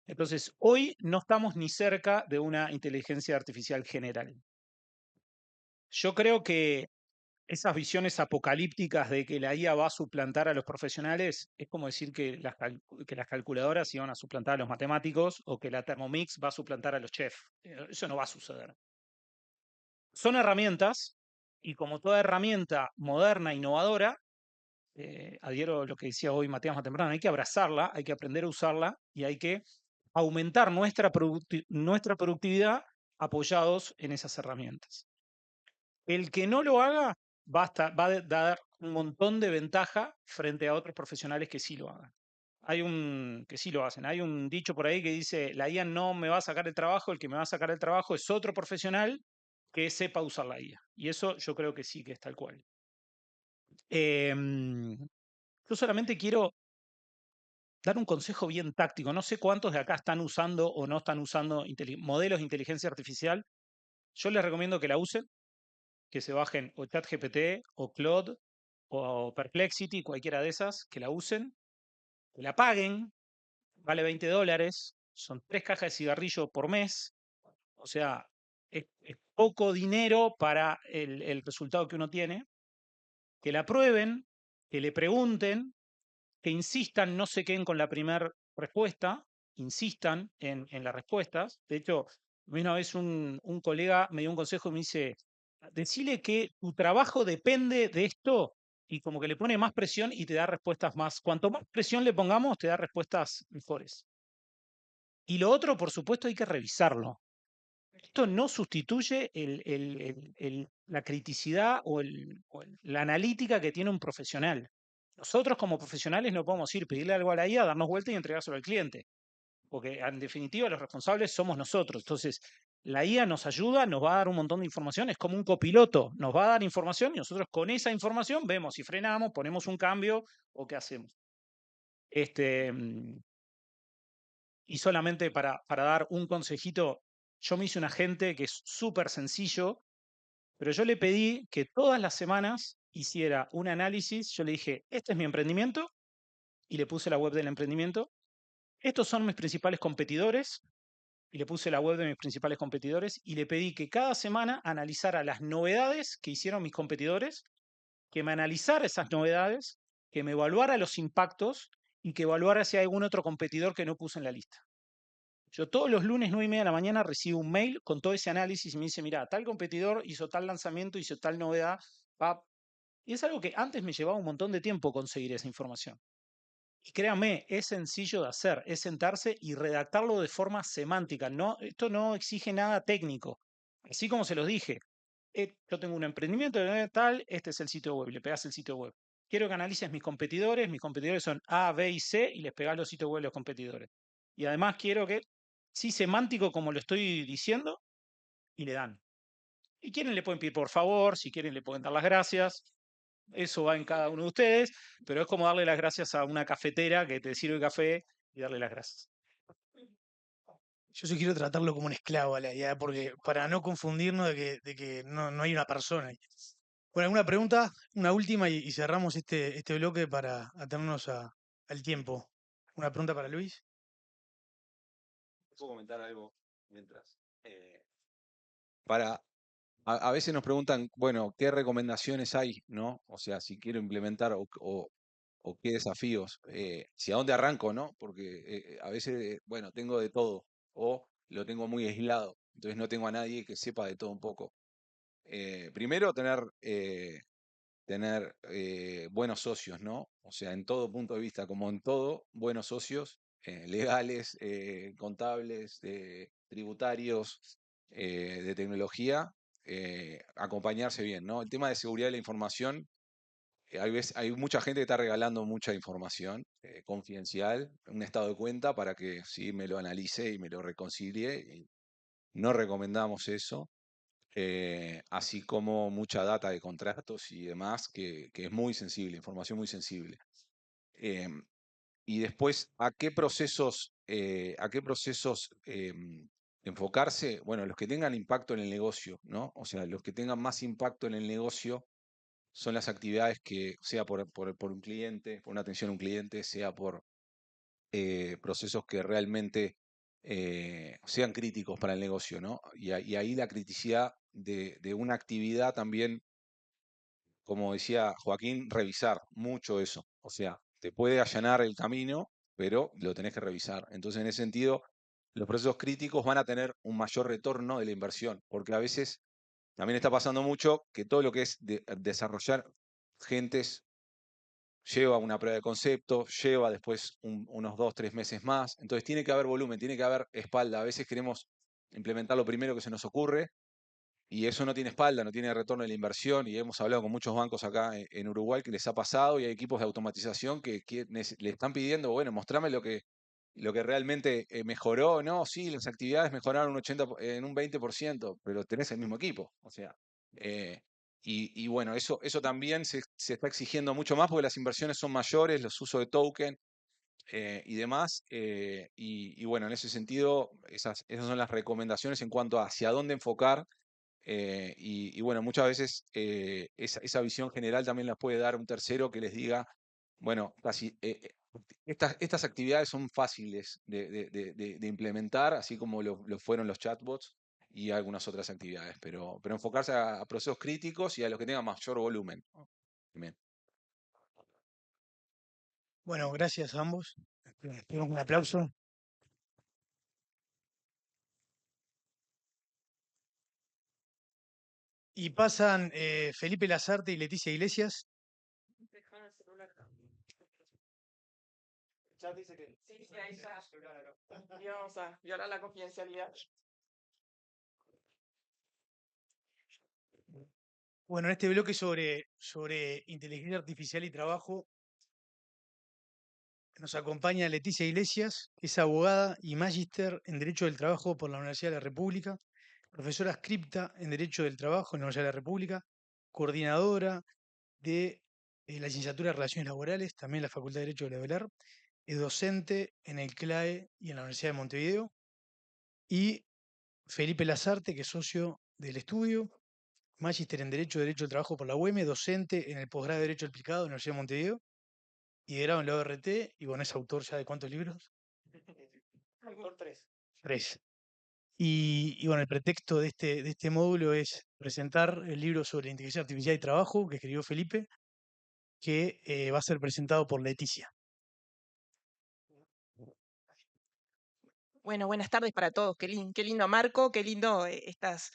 Speaker 2: Entonces, hoy no estamos ni cerca de una inteligencia artificial general. Yo creo que esas visiones apocalípticas de que la IA va a suplantar a los profesionales es como decir que las calculadoras iban a suplantar a los matemáticos, o que la Thermomix va a suplantar a los chefs. Eso no va a suceder. Son herramientas, y como toda herramienta moderna, innovadora, adhiero a lo que decía hoy Matías más temprano, hay que abrazarla, hay que aprender a usarla y hay que aumentar nuestra productividad apoyados en esas herramientas. El que no lo haga va a dar un montón de ventaja frente a otros profesionales que sí lo hagan. Que sí lo hacen. Hay un dicho por ahí que dice, la IA no me va a sacar el trabajo, el que me va a sacar el trabajo es otro profesional que sepa usar la IA. Y eso yo creo que sí que es tal cual. Yo solamente quiero dar un consejo bien táctico. No sé cuántos de acá están usando o no están usando modelos de inteligencia artificial. Yo les recomiendo que la usen, que se bajen o ChatGPT o Claude o Perplexity, cualquiera de esas, que la usen, que la paguen, vale $20, son 3 cajas de cigarrillo por mes, o sea, es poco dinero para el resultado que uno tiene, que la prueben, que le pregunten, que insistan, no se queden con la primera respuesta, insistan en las respuestas. De hecho, una vez un colega me dio un consejo y me dice, decile que tu trabajo depende de esto y como que le pone más presión y te da respuestas más. Cuanto más presión le pongamos, te da respuestas mejores. Y lo otro, por supuesto, hay que revisarlo. Esto no sustituye la criticidad la analítica que tiene un profesional. Nosotros como profesionales no podemos ir, pedirle algo a la IA, darnos vuelta y entregárselo al cliente, porque en definitiva los responsables somos nosotros. Entonces, la IA nos ayuda, nos va a dar un montón de información, es como un copiloto, nos va a dar información y nosotros con esa información vemos si frenamos, ponemos un cambio o qué hacemos. Y solamente para dar un consejito, yo me hice un agente que es súper sencillo, pero yo le pedí que todas las semanas hiciera un análisis. Yo le dije, este es mi emprendimiento, y le puse la web del emprendimiento. Estos son mis principales competidores, y le puse la web de mis principales competidores, y le pedí que cada semana analizara las novedades que hicieron mis competidores, que me analizara esas novedades, que me evaluara los impactos y que evaluara si hay algún otro competidor que no puse en la lista. Yo todos los lunes 9:30 de la mañana recibo un mail con todo ese análisis y me dice, mira, tal competidor hizo tal lanzamiento, hizo tal novedad. Va. Y es algo que antes me llevaba un montón de tiempo conseguir esa información. Y créanme, es sencillo de hacer, es sentarse y redactarlo de forma semántica. No, esto no exige nada técnico. Así como se los dije, yo tengo un emprendimiento tal, este es el sitio web, le pegas el sitio web. Quiero que analices mis competidores son A, B y C, y les pegas los sitios web de los competidores. Y además quiero que, sí, semántico como lo estoy diciendo, y le dan. Y quieren le pueden pedir por favor, si quieren le pueden dar las gracias. Eso va en cada uno de ustedes, pero es como darle las gracias a una cafetera que te sirve café y darle las gracias.
Speaker 1: Yo sí quiero tratarlo como un esclavo a la IA, porque para no confundirnos de que no hay una persona ahí. Bueno, ¿alguna pregunta? Una última y cerramos este bloque para atenernos al tiempo. ¿Una pregunta para Luis?
Speaker 3: ¿Puedo comentar algo mientras? Para, a veces nos preguntan, bueno, ¿qué recomendaciones hay, no? O sea, si quiero implementar o qué desafíos, si a dónde arranco, ¿no? Porque a veces, bueno, tengo de todo o lo tengo muy aislado, entonces no tengo a nadie que sepa de todo un poco. Primero, tener buenos socios, ¿no? O sea, en todo punto de vista, como en todo, buenos socios legales, contables, tributarios, de tecnología, acompañarse bien, ¿no? El tema de seguridad de la información, hay mucha gente que está regalando mucha información confidencial, un estado de cuenta para que sí me lo analice y me lo reconcilie. Y no recomendamos eso, así como mucha data de contratos y demás, que es muy sensible, información muy sensible. Em, y después, ¿a qué procesos enfocarse? Bueno, los que tengan impacto en el negocio, ¿no? O sea, los que tengan más impacto en el negocio son las actividades que, sea por un cliente, por una atención a un cliente, sea por procesos que realmente sean críticos para el negocio, ¿no? Y ahí la criticidad de una actividad también, como decía Joaquín, revisar mucho eso. O sea, te puede allanar el camino, pero lo tenés que revisar. Entonces, en ese sentido, los procesos críticos van a tener un mayor retorno de la inversión, porque a veces también está pasando mucho que todo lo que es desarrollar gentes lleva una prueba de concepto, lleva después unos 2, 3 meses más. Entonces tiene que haber volumen, tiene que haber espalda. A veces queremos implementar lo primero que se nos ocurre y eso no tiene espalda, no tiene retorno de la inversión. Y hemos hablado con muchos bancos acá en Uruguay que les ha pasado y hay equipos de automatización que le están pidiendo, bueno, mostrame lo que realmente mejoró. No, sí, las actividades mejoraron en un 20%, pero tenés el mismo equipo. O sea, y bueno, eso también se está exigiendo mucho más porque las inversiones son mayores, los usos de token y demás. Y bueno, en ese sentido, esas son las recomendaciones en cuanto a hacia dónde enfocar. Y bueno, muchas veces esa visión general también la puede dar un tercero que les diga, bueno, estas actividades son fáciles de implementar, así como lo fueron los chatbots y algunas otras actividades, pero enfocarse a procesos críticos y a los que tengan mayor volumen, ¿no? Bien.
Speaker 1: Bueno, gracias a ambos. Un aplauso. Y pasan Felipe Lazarte y Leticia Iglesias.
Speaker 4: Dejar el celular acá. Ya dice que. Sí, sí, ahí está. Y vamos a violar la confidencialidad.
Speaker 1: Bueno, en este bloque sobre inteligencia artificial y trabajo nos acompaña Leticia Iglesias, que es abogada y magíster en Derecho del Trabajo por la Universidad de la República, profesora adscripta en Derecho del Trabajo en la Universidad de la República, coordinadora de la licenciatura de Relaciones Laborales, también en la Facultad de Derecho de la UELAR, es docente en el CLAE y en la Universidad de Montevideo, y Felipe Lazarte, que es socio del estudio, magíster en Derecho del Trabajo por la UEM, docente en el posgrado de Derecho Aplicado en la Universidad de Montevideo, y de grado en la ORT, y bueno, es autor ya de ¿cuántos libros?
Speaker 4: Autor 3.
Speaker 1: 3. Y bueno, el pretexto de este módulo es presentar el libro sobre inteligencia artificial y trabajo que escribió Felipe, que va a ser presentado por Leticia.
Speaker 4: Bueno, buenas tardes para todos. Qué lindo marco, qué lindo estas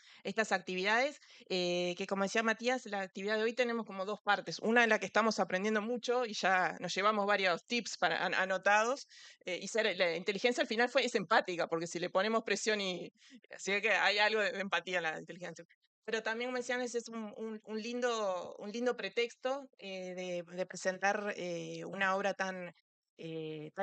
Speaker 4: actividades. Que como decía Matías, la actividad de hoy tenemos como dos partes. Una en la que estamos aprendiendo mucho y ya nos llevamos varios tips anotados. La inteligencia al final es empática, porque si le ponemos presión así que hay algo de empatía en la inteligencia. Pero también, como decían, ese es un lindo pretexto de presentar una obra tan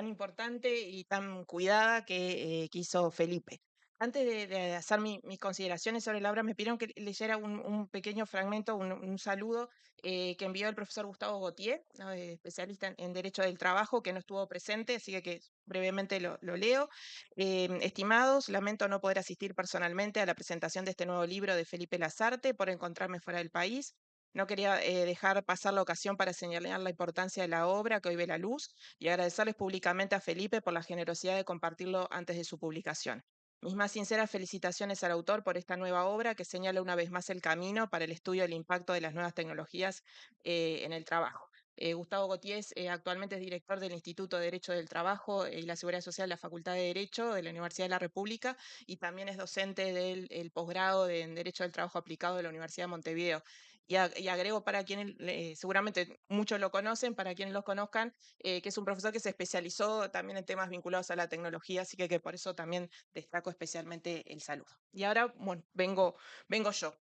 Speaker 4: importante y tan cuidada que hizo Felipe. Antes de hacer mis consideraciones sobre la obra, me pidieron que leyera un pequeño fragmento, un saludo que envió el profesor Gustavo Gautier, ¿no? Especialista en Derecho del Trabajo, que no estuvo presente, así que brevemente lo leo. Estimados, lamento no poder asistir personalmente a la presentación de este nuevo libro de Felipe Lazarte por encontrarme fuera del país. No quería dejar pasar la ocasión para señalar la importancia de la obra que hoy ve la luz y agradecerles públicamente a Felipe por la generosidad de compartirlo antes de su publicación. Mis más sinceras felicitaciones al autor por esta nueva obra que señala una vez más el camino para el estudio del impacto de las nuevas tecnologías en el trabajo. Gustavo Gautier actualmente es director del Instituto de Derecho del Trabajo y la Seguridad Social de la Facultad de Derecho de la Universidad de la República y también es docente del posgrado en Derecho del Trabajo Aplicado de la Universidad de Montevideo. Y agrego para quienes, seguramente muchos lo conocen, para quienes los conozcan, que es un profesor que se especializó también en temas vinculados a la tecnología, así que por eso también destaco especialmente el saludo. Y ahora, bueno, vengo yo.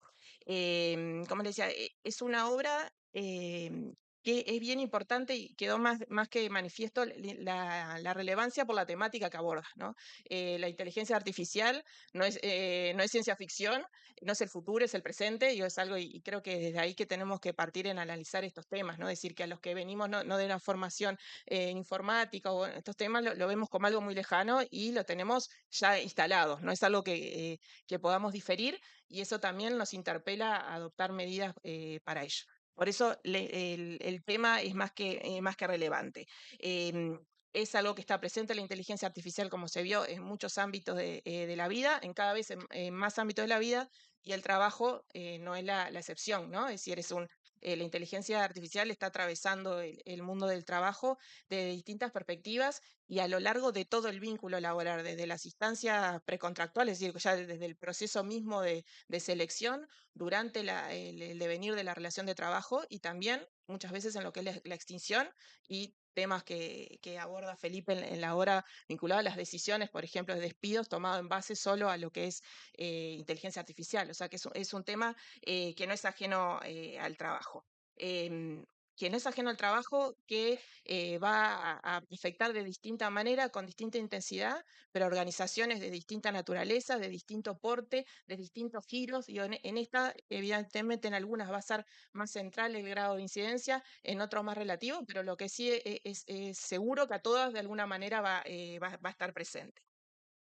Speaker 4: Como les decía, es una obra que es bien importante y quedó más que manifiesto la relevancia por la temática que aborda, ¿no? La inteligencia artificial no es ciencia ficción, no es el futuro, es el presente, y es algo, y creo que desde ahí que tenemos que partir en analizar estos temas, ¿no? Decir que a los que venimos no de una formación informática o estos temas lo vemos como algo muy lejano y lo tenemos ya instalado, no es algo que podamos diferir y eso también nos interpela a adoptar medidas para ello. Por eso el tema es más que relevante. Em, es algo que está presente en la inteligencia artificial, como se vio, en muchos ámbitos de la vida, en cada vez en más ámbitos de la vida, y el trabajo no es la excepción, ¿no? Es decir, la inteligencia artificial está atravesando el mundo del trabajo de distintas perspectivas y a lo largo de todo el vínculo laboral, desde las instancias precontractuales, es decir, ya desde el proceso mismo de selección, durante el devenir de la relación de trabajo y también muchas veces en lo que es la extinción y temas que aborda Felipe en la obra vinculada a las decisiones, por ejemplo, de despidos, tomado en base solo a lo que es inteligencia artificial. O sea que es un tema que no es ajeno al trabajo. Que no es ajeno al trabajo, que va a afectar de distinta manera, con distinta intensidad, pero organizaciones de distinta naturaleza, de distinto porte, de distintos giros, y en esta, evidentemente, en algunas va a ser más central el grado de incidencia, en otros más relativo, pero lo que sí es seguro que a todas de alguna manera va a estar presente.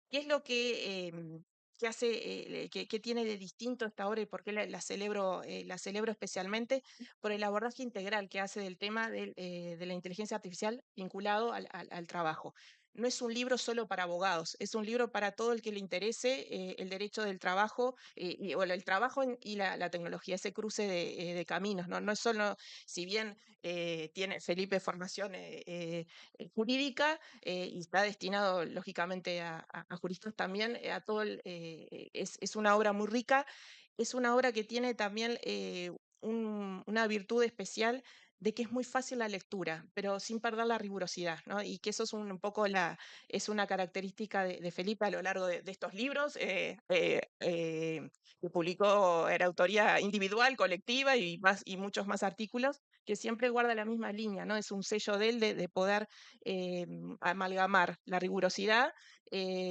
Speaker 4: ¿Qué es lo que hace, que tiene de distinto esta obra y por qué la celebro especialmente? Por el abordaje integral que hace del tema de la inteligencia artificial vinculado al trabajo. no es un libro solo para abogados, es un libro para todo el que le interese el derecho del trabajo o el trabajo y la tecnología, ese cruce de caminos, ¿no? No es solo, si bien tiene Felipe formación jurídica y está destinado lógicamente a juristas también, a todo es una obra muy rica, es una obra que tiene también una virtud especial de que es muy fácil la lectura, pero sin perder la rigurosidad, ¿no? Y que eso es un poco es una característica de Felipe a lo largo de estos libros, que publicó, era autoría individual, colectiva y muchos más artículos, que siempre guarda la misma línea, ¿no? Es un sello de él de poder amalgamar la rigurosidad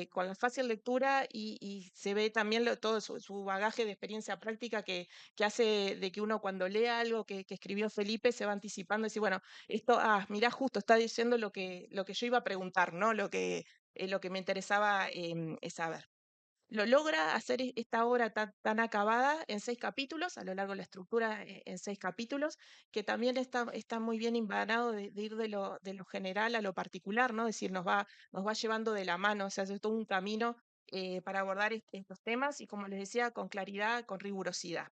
Speaker 4: con la fácil lectura y se ve también todo su bagaje de experiencia práctica que hace de que uno cuando lea algo que escribió Felipe se va anticipando y dice, bueno, esto, mirá, justo está diciendo lo que yo iba a preguntar, ¿no? Lo que me interesaba saber. Lo logra hacer esta obra tan acabada en 6 capítulos, a lo largo de la estructura en 6 capítulos, que también está muy bien imbanado de ir de lo general a lo particular, ¿no? Es decir, nos va llevando de la mano, o sea, es todo un camino para abordar estos temas y, como les decía, con claridad, con rigurosidad.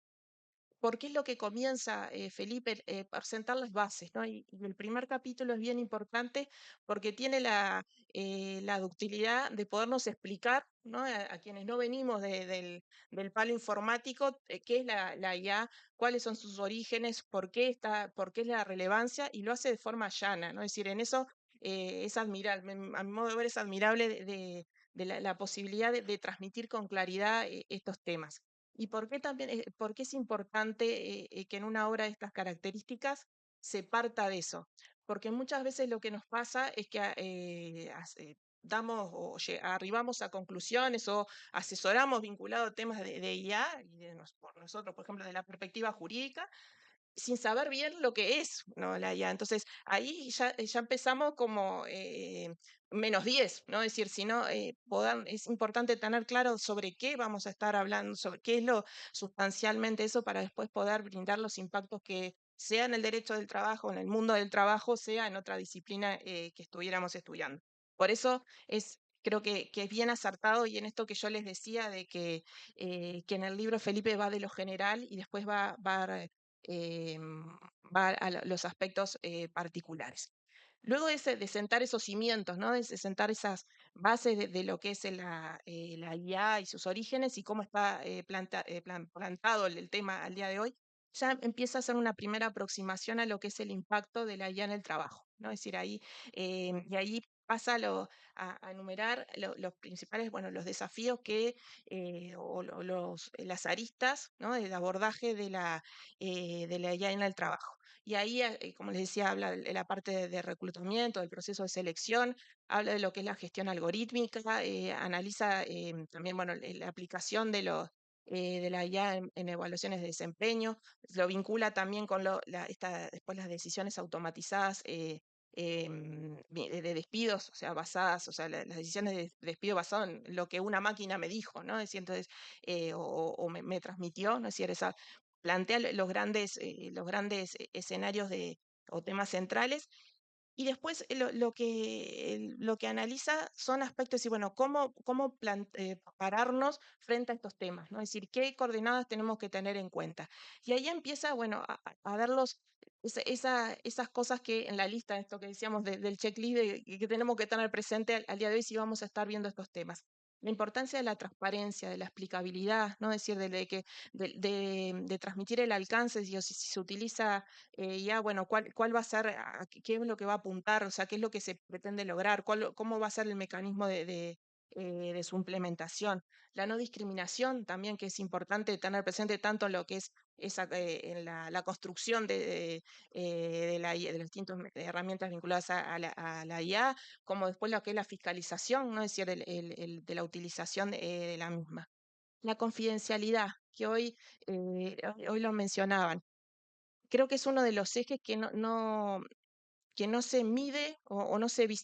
Speaker 4: Porque es lo que comienza Felipe por sentar las bases, ¿no? Y el primer capítulo es bien importante porque tiene la ductilidad de podernos explicar, ¿no? A quienes no venimos del palo informático, qué es la IA, cuáles son sus orígenes, por qué es la relevancia, y lo hace de forma llana, ¿no? Es decir, en eso es admirable, a mi modo de ver es admirable de la posibilidad de transmitir con claridad estos temas. ¿Y por qué también, por qué es importante que en una obra de estas características se parta de eso? Porque muchas veces lo que nos pasa es que damos o arribamos a conclusiones o asesoramos vinculado a temas de IA y por nosotros, por ejemplo, de la perspectiva jurídica, sin saber bien lo que es, ¿no? La IA. Entonces, ahí ya empezamos como -10, ¿no? Es decir, si no, es importante tener claro sobre qué vamos a estar hablando, sobre qué es lo sustancialmente eso para después poder brindar los impactos que sea en el derecho del trabajo, en el mundo del trabajo, sea en otra disciplina que estuviéramos estudiando. Por eso creo que es bien acertado y en esto que yo les decía de que en el libro Felipe va de lo general y después va a los aspectos particulares. Luego de sentar esos cimientos, ¿no? De sentar esas bases de lo que es la IA y sus orígenes y cómo está plantado el tema al día de hoy, ya empieza a hacer una primera aproximación a lo que es el impacto de la IA en el trabajo, ¿no? Es decir, y ahí pasa a enumerar los principales, bueno, los desafíos las aristas, ¿no? Del abordaje de la IA en el trabajo. Y ahí, como les decía, habla de la parte de reclutamiento, del proceso de selección, habla de lo que es la gestión algorítmica, analiza también, bueno, la aplicación de la IA en evaluaciones de desempeño, lo vincula también con después las decisiones automatizadas de despidos, o sea, o sea, las decisiones de despido basadas en lo que una máquina me dijo, ¿no? Es decir, entonces, o me transmitió, ¿no? Es decir, plantea los grandes escenarios o temas centrales y después lo que analiza son aspectos y bueno, pararnos frente a estos temas, ¿no? Es decir, qué coordenadas tenemos que tener en cuenta. Y ahí empieza, bueno, a ver esas cosas que en la lista, esto que decíamos del checklist, que tenemos que tener presente al día de hoy si vamos a estar viendo estos temas. La importancia de la transparencia, de la explicabilidad, ¿no? Es decir, de transmitir el alcance, si se utiliza ya, bueno, cuál va a ser, qué es lo que va a apuntar, o sea, qué es lo que se pretende lograr, cómo va a ser el mecanismo de su implementación. La no discriminación también, que es importante tener presente tanto en lo que es en la construcción de las distintas herramientas vinculadas a la IA, como después lo que es la fiscalización, ¿no? Es decir, de la utilización de la misma. La confidencialidad, que hoy lo mencionaban. Creo que es uno de los ejes que no se mide o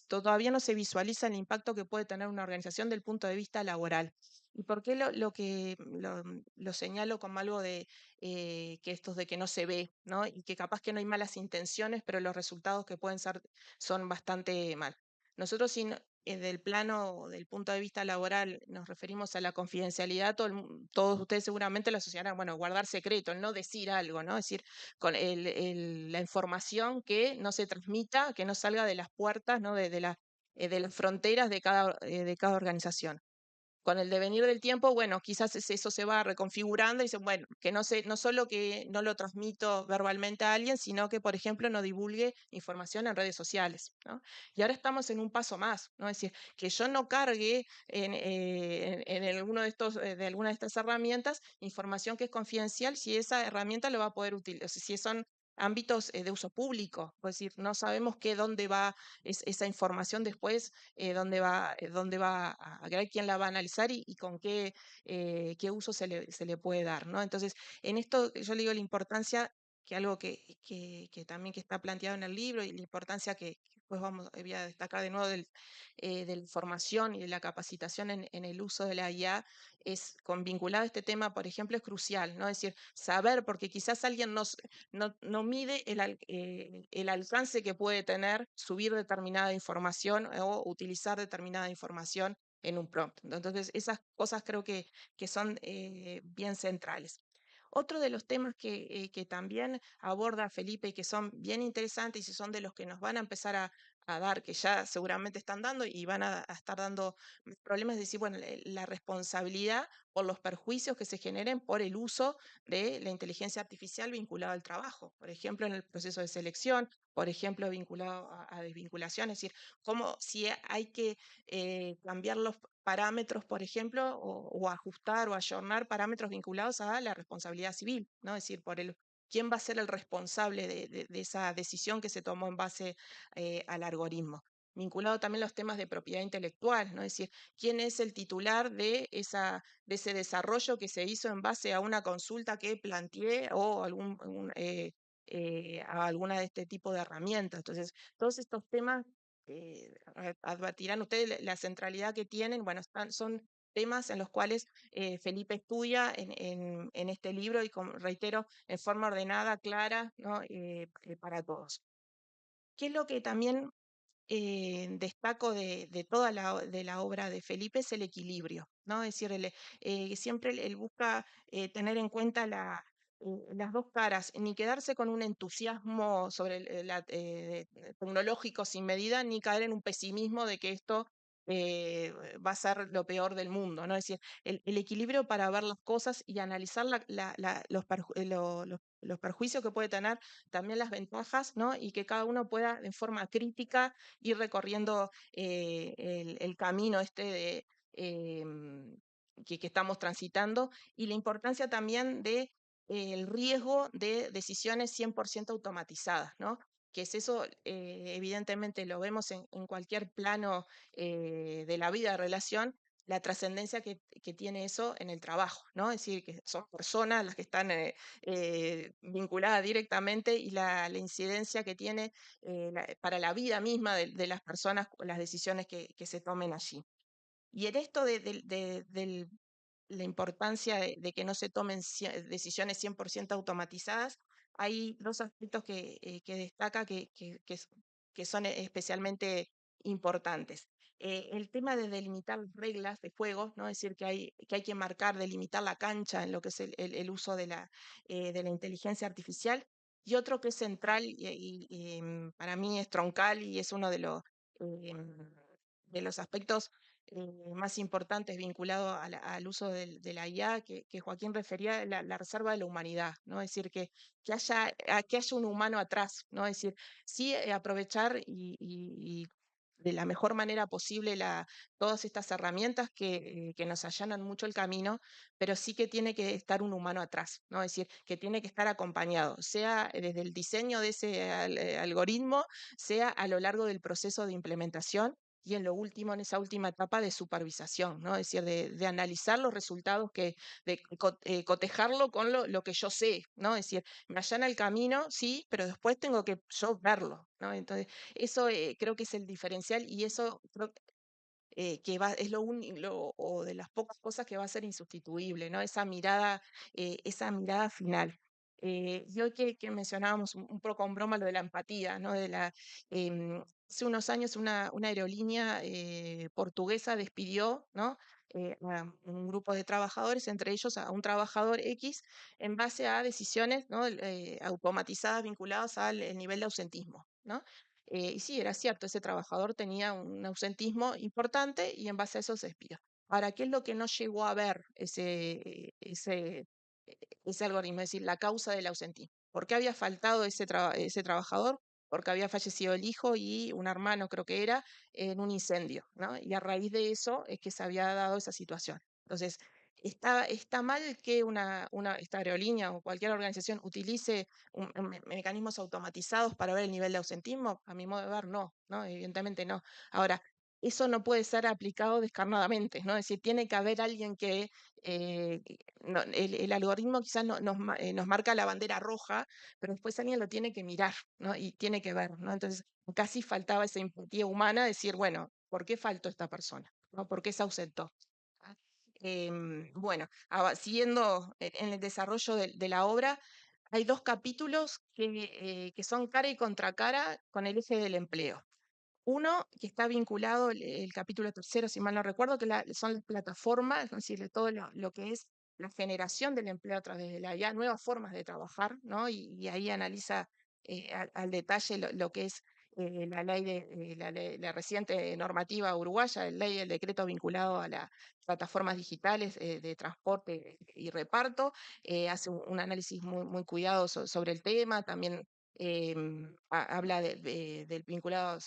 Speaker 4: todavía no se visualiza el impacto que puede tener una organización del punto de vista laboral. ¿Y por qué lo señalo como algo de que esto de que no se ve, ¿no? Y que capaz que no hay malas intenciones, pero los resultados que pueden ser son bastante mal. Nosotros del plano, del punto de vista laboral, nos referimos a la confidencialidad, todos ustedes seguramente lo asociarán, bueno, guardar secreto, el no decir algo, ¿no? Es decir, con la información que no se transmita, que no salga de las puertas, ¿no? De las fronteras de cada organización. Con el devenir del tiempo, bueno, quizás eso se va reconfigurando y dicen, bueno, que no solo que no lo transmito verbalmente a alguien, sino que, por ejemplo, no divulgue información en redes sociales, ¿no? Y ahora estamos en un paso más, ¿no? Es decir, que yo no cargue en alguno de de alguna de estas herramientas información que es confidencial si esa herramienta lo va a poder utilizar, si son ámbitos de uso público, es decir, no sabemos dónde va esa información después, dónde va a crear, quién la va a analizar y con qué uso se le puede dar, ¿no? Entonces, en esto yo le digo la importancia, que algo que también que está planteado en el libro y la importancia que después voy a destacar de nuevo de la formación y de la capacitación en el uso de la IA, es vinculado a este tema, por ejemplo, es crucial, ¿no? Es decir, saber, porque quizás alguien no mide el alcance que puede tener subir determinada información o utilizar determinada información en un prompt. Entonces, esas cosas creo que son bien centrales. Otro de los temas que también aborda Felipe y que son bien interesantes y son de los que nos van a empezar a dar, que ya seguramente están dando y van a estar dando problemas, es decir, bueno, la responsabilidad por los perjuicios que se generen por el uso de la inteligencia artificial vinculada al trabajo, por ejemplo, en el proceso de selección, por ejemplo, vinculado a desvinculación, es decir, como si hay que cambiar los parámetros, por ejemplo, o ajustar o ayornar parámetros vinculados a la responsabilidad civil, ¿no? Es decir, quién va a ser el responsable de esa decisión que se tomó en base al algoritmo. Vinculado también a los temas de propiedad intelectual, ¿no? Es decir, quién es el titular de ese desarrollo que se hizo en base a una consulta que planteé o a alguna de este tipo de herramientas. Entonces, todos estos temas advertirán ustedes la centralidad que tienen. Bueno, son temas en los cuales Felipe estudia en este libro y, reitero, en forma ordenada, clara, ¿no? Para todos. ¿Qué es lo que también destaco de toda de la obra de Felipe? Es el equilibrio, ¿no? Es decir, siempre él busca tener en cuenta las dos caras, ni quedarse con un entusiasmo sobre tecnológico sin medida, ni caer en un pesimismo de que esto va a ser lo peor del mundo, ¿no? Es decir, el equilibrio para ver las cosas y analizar los perjuicios que puede tener, también las ventajas, ¿no? Y que cada uno pueda en forma crítica ir recorriendo el camino que estamos transitando, y la importancia también de el riesgo de decisiones 100% automatizadas, ¿no? Que es eso, evidentemente lo vemos en cualquier plano de la vida de relación, la trascendencia que tiene eso en el trabajo, ¿no? Es decir, que son personas las que están vinculadas directamente, y la incidencia que tiene para la vida misma de las personas, las decisiones que se tomen allí. Y en esto de la importancia de que no se tomen decisiones 100% automatizadas, hay dos aspectos que destaca que son especialmente importantes. El tema de delimitar reglas de juego, ¿no? Es decir, que hay que marcar, delimitar la cancha en lo que es el uso de la inteligencia artificial. Y otro que es central para mí es troncal y es uno de los aspectos más importantes vinculado al uso de la IA, que Joaquín refería, la reserva de la humanidad, ¿no? Es decir, que haya un humano atrás, ¿no? Es decir, sí aprovechar y de la mejor manera posible todas estas herramientas que nos allanan mucho el camino, pero sí que tiene que estar un humano atrás, ¿no? Es decir, que tiene que estar acompañado, sea desde el diseño de ese algoritmo, sea a lo largo del proceso de implementación, y en lo último, en esa última etapa de supervisación, ¿no? Es decir, de analizar los resultados, cotejarlo con lo que yo sé, ¿no? Es decir, me allana el camino, sí, pero después tengo que yo verlo, ¿no? Entonces, eso creo que es el diferencial, y eso creo es o de las pocas cosas que va a ser insustituible, ¿no? Esa mirada final. Y hoy que mencionábamos un poco con broma lo de la empatía, ¿no? hace unos años una aerolínea portuguesa despidió, ¿no? A un grupo de trabajadores, entre ellos a un trabajador X, en base a decisiones, ¿no? Automatizadas vinculadas al el nivel de ausentismo, ¿no? Y sí, era cierto, ese trabajador tenía un ausentismo importante y en base a eso se despidió. Ahora, ¿qué es lo que no llegó a ver ese algoritmo? Es decir, la causa del ausentismo. ¿Por qué había faltado ese trabajador? Porque había fallecido el hijo y un hermano, creo que era, en un incendio, ¿no? Y a raíz de eso es que se había dado esa situación. Entonces, está mal que esta aerolínea o cualquier organización utilice mecanismos automatizados para ver el nivel de ausentismo. A mi modo de ver, no, ¿no? Evidentemente no. Ahora, eso no puede ser aplicado descarnadamente, ¿no? Es decir, tiene que haber alguien que el algoritmo quizás nos marca la bandera roja, pero después alguien lo tiene que mirar, ¿no? Y tiene que ver, ¿no? Entonces, casi faltaba esa empatía humana, decir, bueno, ¿por qué faltó esta persona? ¿No? ¿Por qué se ausentó? ¿Ah? Bueno, siguiendo en el desarrollo de la obra, hay dos capítulos que son cara y contracara con el eje del empleo. Uno que está vinculado, el capítulo tercero, si mal no recuerdo, que son las plataformas, es decir, de todo lo que es la generación del empleo a través de la IA, nuevas formas de trabajar, ¿no? Y ahí analiza al detalle lo que es la ley la reciente normativa uruguaya, la ley y el decreto vinculado a las plataformas digitales de transporte y reparto. Hace un análisis muy cuidado sobre el tema, también habla del vinculado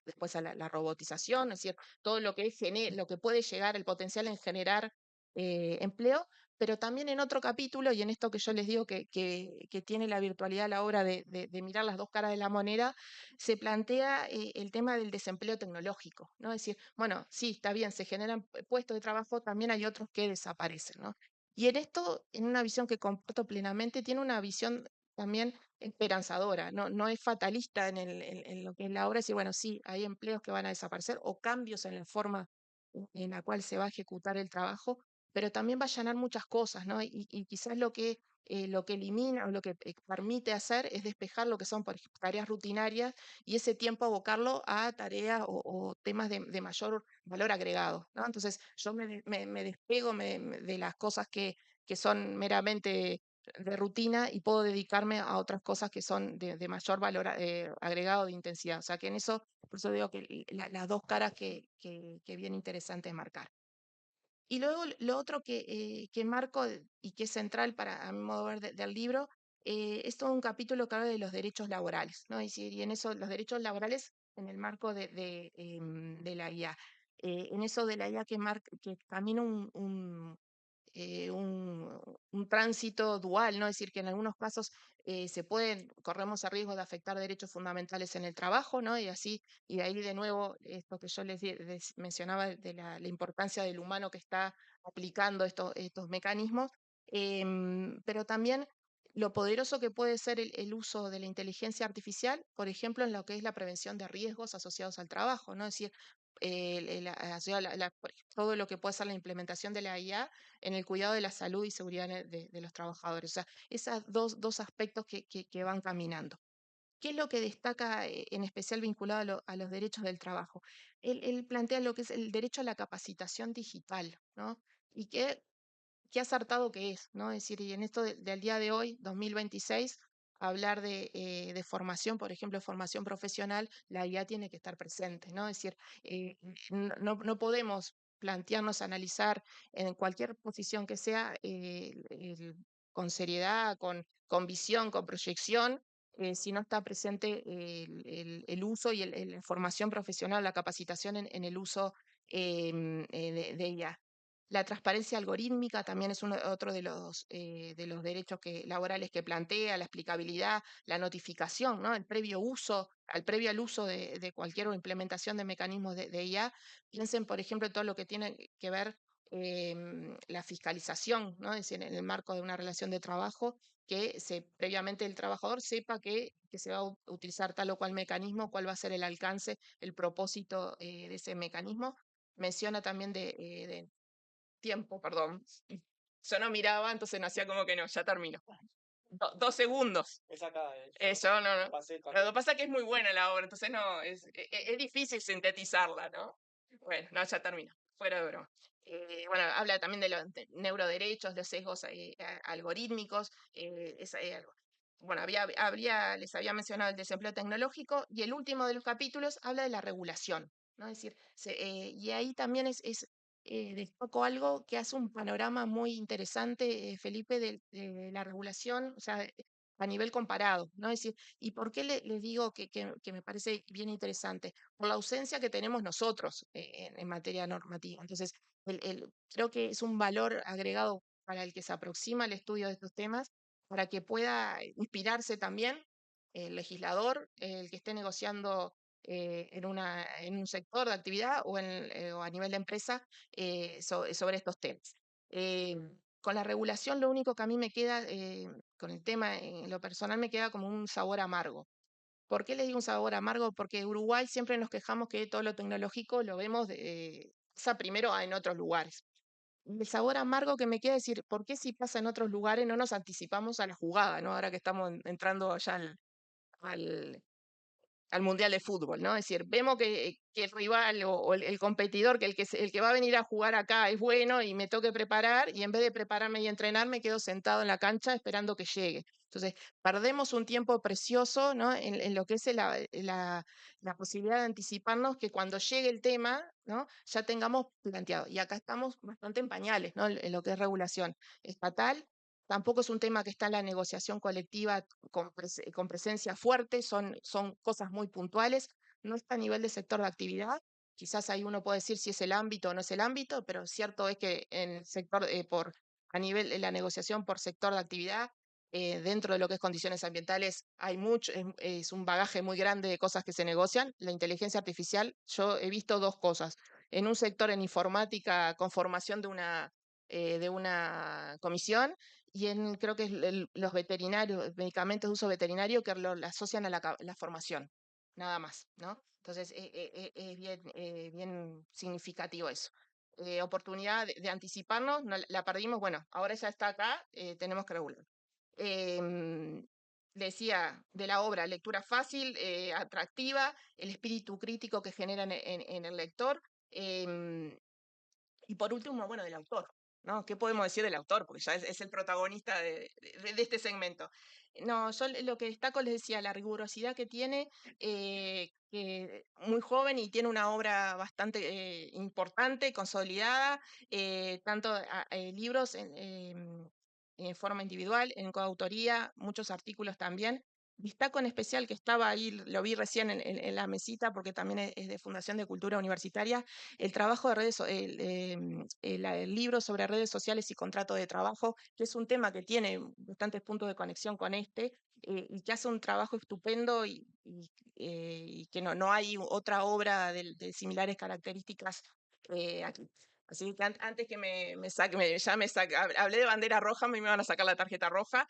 Speaker 4: después a la robotización, es decir, todo lo que lo que puede llegar, el potencial en generar empleo, pero también en otro capítulo, y en esto que yo les digo que tiene la virtualidad a la hora de mirar las dos caras de la moneda, se plantea el tema del desempleo tecnológico, ¿no? Es decir, bueno, sí, está bien, se generan puestos de trabajo, también hay otros que desaparecen, ¿no? Y en esto, en una visión que comparto plenamente, tiene una visión también esperanzadora, no es fatalista en lo que es la obra, decir, bueno, sí, hay empleos que van a desaparecer o cambios en la forma en la cual se va a ejecutar el trabajo, pero también va a allanar muchas cosas, ¿no? Y quizás lo que elimina o lo que permite hacer es despejar lo que son, por ejemplo, tareas rutinarias y ese tiempo abocarlo a tareas o temas de mayor valor agregado, ¿no? Entonces, yo me despego de las cosas que son meramente de rutina y puedo dedicarme a otras cosas que son de mayor valor agregado de intensidad. O sea que en eso, por eso digo que las dos caras que bien interesante marcar. Y luego lo otro que marco y que es central para, a mi modo de ver, del libro, es todo un capítulo que habla de los derechos laborales, ¿no? Y en eso, los derechos laborales en el marco de la IA. En eso de la IA que camina un tránsito dual, ¿no? Es decir, que en algunos casos corremos el riesgo de afectar derechos fundamentales en el trabajo, ¿no? Y de ahí de nuevo, esto que yo les mencionaba de la importancia del humano que está aplicando estos mecanismos, pero también lo poderoso que puede ser el uso de la inteligencia artificial, por ejemplo, en lo que es la prevención de riesgos asociados al trabajo, ¿no? Es decir, asociado todo lo que puede ser la implementación de la IA en el cuidado de la salud y seguridad de los trabajadores. O sea, esos dos aspectos que van caminando. ¿Qué es lo que destaca en especial vinculado a los derechos del trabajo? Él plantea lo que es el derecho a la capacitación digital, ¿no? Y qué acertado que es, ¿no? Es decir, y en esto del día de hoy, 2026, hablar de formación, por ejemplo, formación profesional, la IA tiene que estar presente, ¿no? Es decir, no podemos plantearnos, analizar en cualquier posición que sea, con seriedad, con visión, con proyección, si no está presente el uso y la formación profesional, la capacitación en el uso de IA. La transparencia algorítmica también es otro de los derechos laborales que plantea, la explicabilidad, la notificación, ¿no? El previo uso, previo al uso de cualquier implementación de mecanismos de IA. Piensen, por ejemplo, en todo lo que tiene que ver la fiscalización, ¿no? Es decir, en el marco de una relación de trabajo, que previamente el trabajador sepa que se va a utilizar tal o cual mecanismo, cuál va a ser el alcance, el propósito de ese mecanismo. Menciona también de tiempo, perdón. Yo no miraba, entonces no hacía como que no, ya termino. 2 segundos.
Speaker 2: Es acá.
Speaker 4: Eso, no. Lo que pasa es que es muy buena la obra, entonces no, es difícil sintetizarla, ¿no? Bueno, no, ya termino, fuera de broma. Bueno, habla también de los neuroderechos, los sesgos algorítmicos. Bueno, les había mencionado el desempleo tecnológico y el último de los capítulos habla de la regulación, ¿no? Es decir, y ahí también destaco algo que hace un panorama muy interesante, Felipe, de la regulación, o sea, a nivel comparado, ¿no? Es decir, ¿y por qué les digo que me parece bien interesante? Por la ausencia que tenemos nosotros en materia normativa. Entonces, creo que es un valor agregado para el que se aproxima al estudio de estos temas, para que pueda inspirarse también el legislador, el que esté negociando en un sector de actividad o a nivel de empresa sobre estos temas. Con la regulación, lo único que a mí me queda, con el tema en lo personal, me queda como un sabor amargo. ¿Por qué le digo un sabor amargo? Porque en Uruguay siempre nos quejamos que todo lo tecnológico lo vemos pasa primero en otros lugares. El sabor amargo que me queda es decir, ¿por qué si pasa en otros lugares no nos anticipamos a la jugada, ¿no? Ahora que estamos entrando ya al, al Mundial de Fútbol, ¿no? Es decir, vemos que el rival o el competidor, el que va a venir a jugar acá es bueno y me tengo que preparar, y en vez de prepararme y entrenar, me quedo sentado en la cancha esperando que llegue. Entonces, perdemos un tiempo precioso, ¿no? En lo que es la posibilidad de anticiparnos que cuando llegue el tema, ¿no? Ya tengamos planteado. Y acá estamos bastante en pañales, ¿no? En lo que es regulación estatal. Tampoco es un tema que está en la negociación colectiva con presencia fuerte, son cosas muy puntuales, no está a nivel de sector de actividad. Quizás ahí uno puede decir si es el ámbito o no es el ámbito, pero cierto es que en el sector, a nivel de la negociación por sector de actividad, dentro de lo que es condiciones ambientales, hay mucho, es un bagaje muy grande de cosas que se negocian. La inteligencia artificial, yo he visto dos cosas. En un sector en informática, con formación de una comisión, y creo que es los veterinarios, medicamentos de uso veterinario que la asocian a la formación, nada más, ¿no? Entonces, es bien significativo eso. Oportunidad de anticiparnos, no la perdimos, bueno, ahora ya está acá, tenemos que regular. Decía de la obra, lectura fácil, atractiva, el espíritu crítico que genera en el lector. Y por último, bueno, del autor, ¿no? ¿Qué podemos decir del autor? Porque ya es el protagonista de este segmento. No, yo lo que destaco, les decía, la rigurosidad que tiene, que muy joven y tiene una obra bastante importante, consolidada, tanto libros en forma individual, en coautoría, muchos artículos también. Destaco en especial que estaba ahí, lo vi recién en la mesita, porque también es de Fundación de Cultura Universitaria, el trabajo de redes, el libro sobre redes sociales y contrato de trabajo, que es un tema que tiene bastantes puntos de conexión con y que hace un trabajo estupendo y que no hay otra obra de similares características aquí. Así que antes que hablé de bandera roja, me van a sacar la tarjeta roja.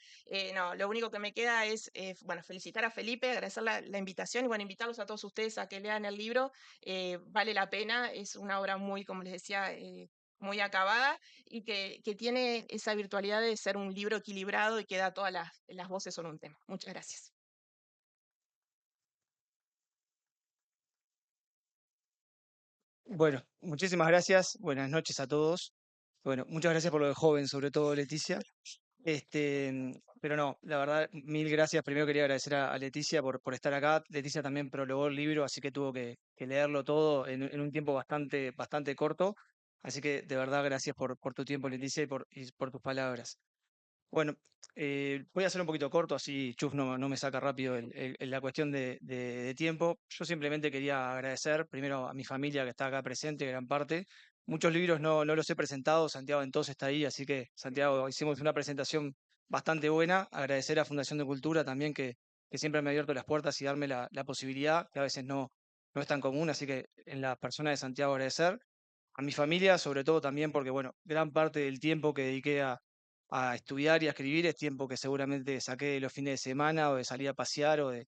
Speaker 4: No, lo único que me queda es, bueno, felicitar a Felipe, agradecer la invitación y, bueno, invitarlos a todos ustedes a que lean el libro. Vale la pena, es una obra muy, como les decía, muy acabada y que tiene esa virtualidad de ser un libro equilibrado y que da todas las voces sobre un tema. Muchas gracias.
Speaker 5: Bueno, muchísimas gracias. Buenas noches a todos. Bueno, muchas gracias por lo de joven, sobre todo Leticia. Pero no, la verdad, mil gracias. Primero quería agradecer a Leticia por estar acá. Leticia también prologó el libro, así que tuvo que leerlo todo en un tiempo bastante corto. Así que de verdad, gracias por tu tiempo, Leticia, y por tus palabras. Bueno, voy a hacer un poquito corto, así Chuf no me saca rápido la cuestión de tiempo. Yo simplemente quería agradecer primero a mi familia que está acá presente, gran parte. Muchos libros no los he presentado, Santiago entonces está ahí, así que Santiago, hicimos una presentación bastante buena. Agradecer a Fundación de Cultura también que siempre me ha abierto las puertas y darme la posibilidad, que a veces no es tan común, así que en la persona de Santiago agradecer. A mi familia, sobre todo también porque, bueno, gran parte del tiempo que dediqué a estudiar y a escribir es tiempo que seguramente saqué de los fines de semana o de salir a pasear o de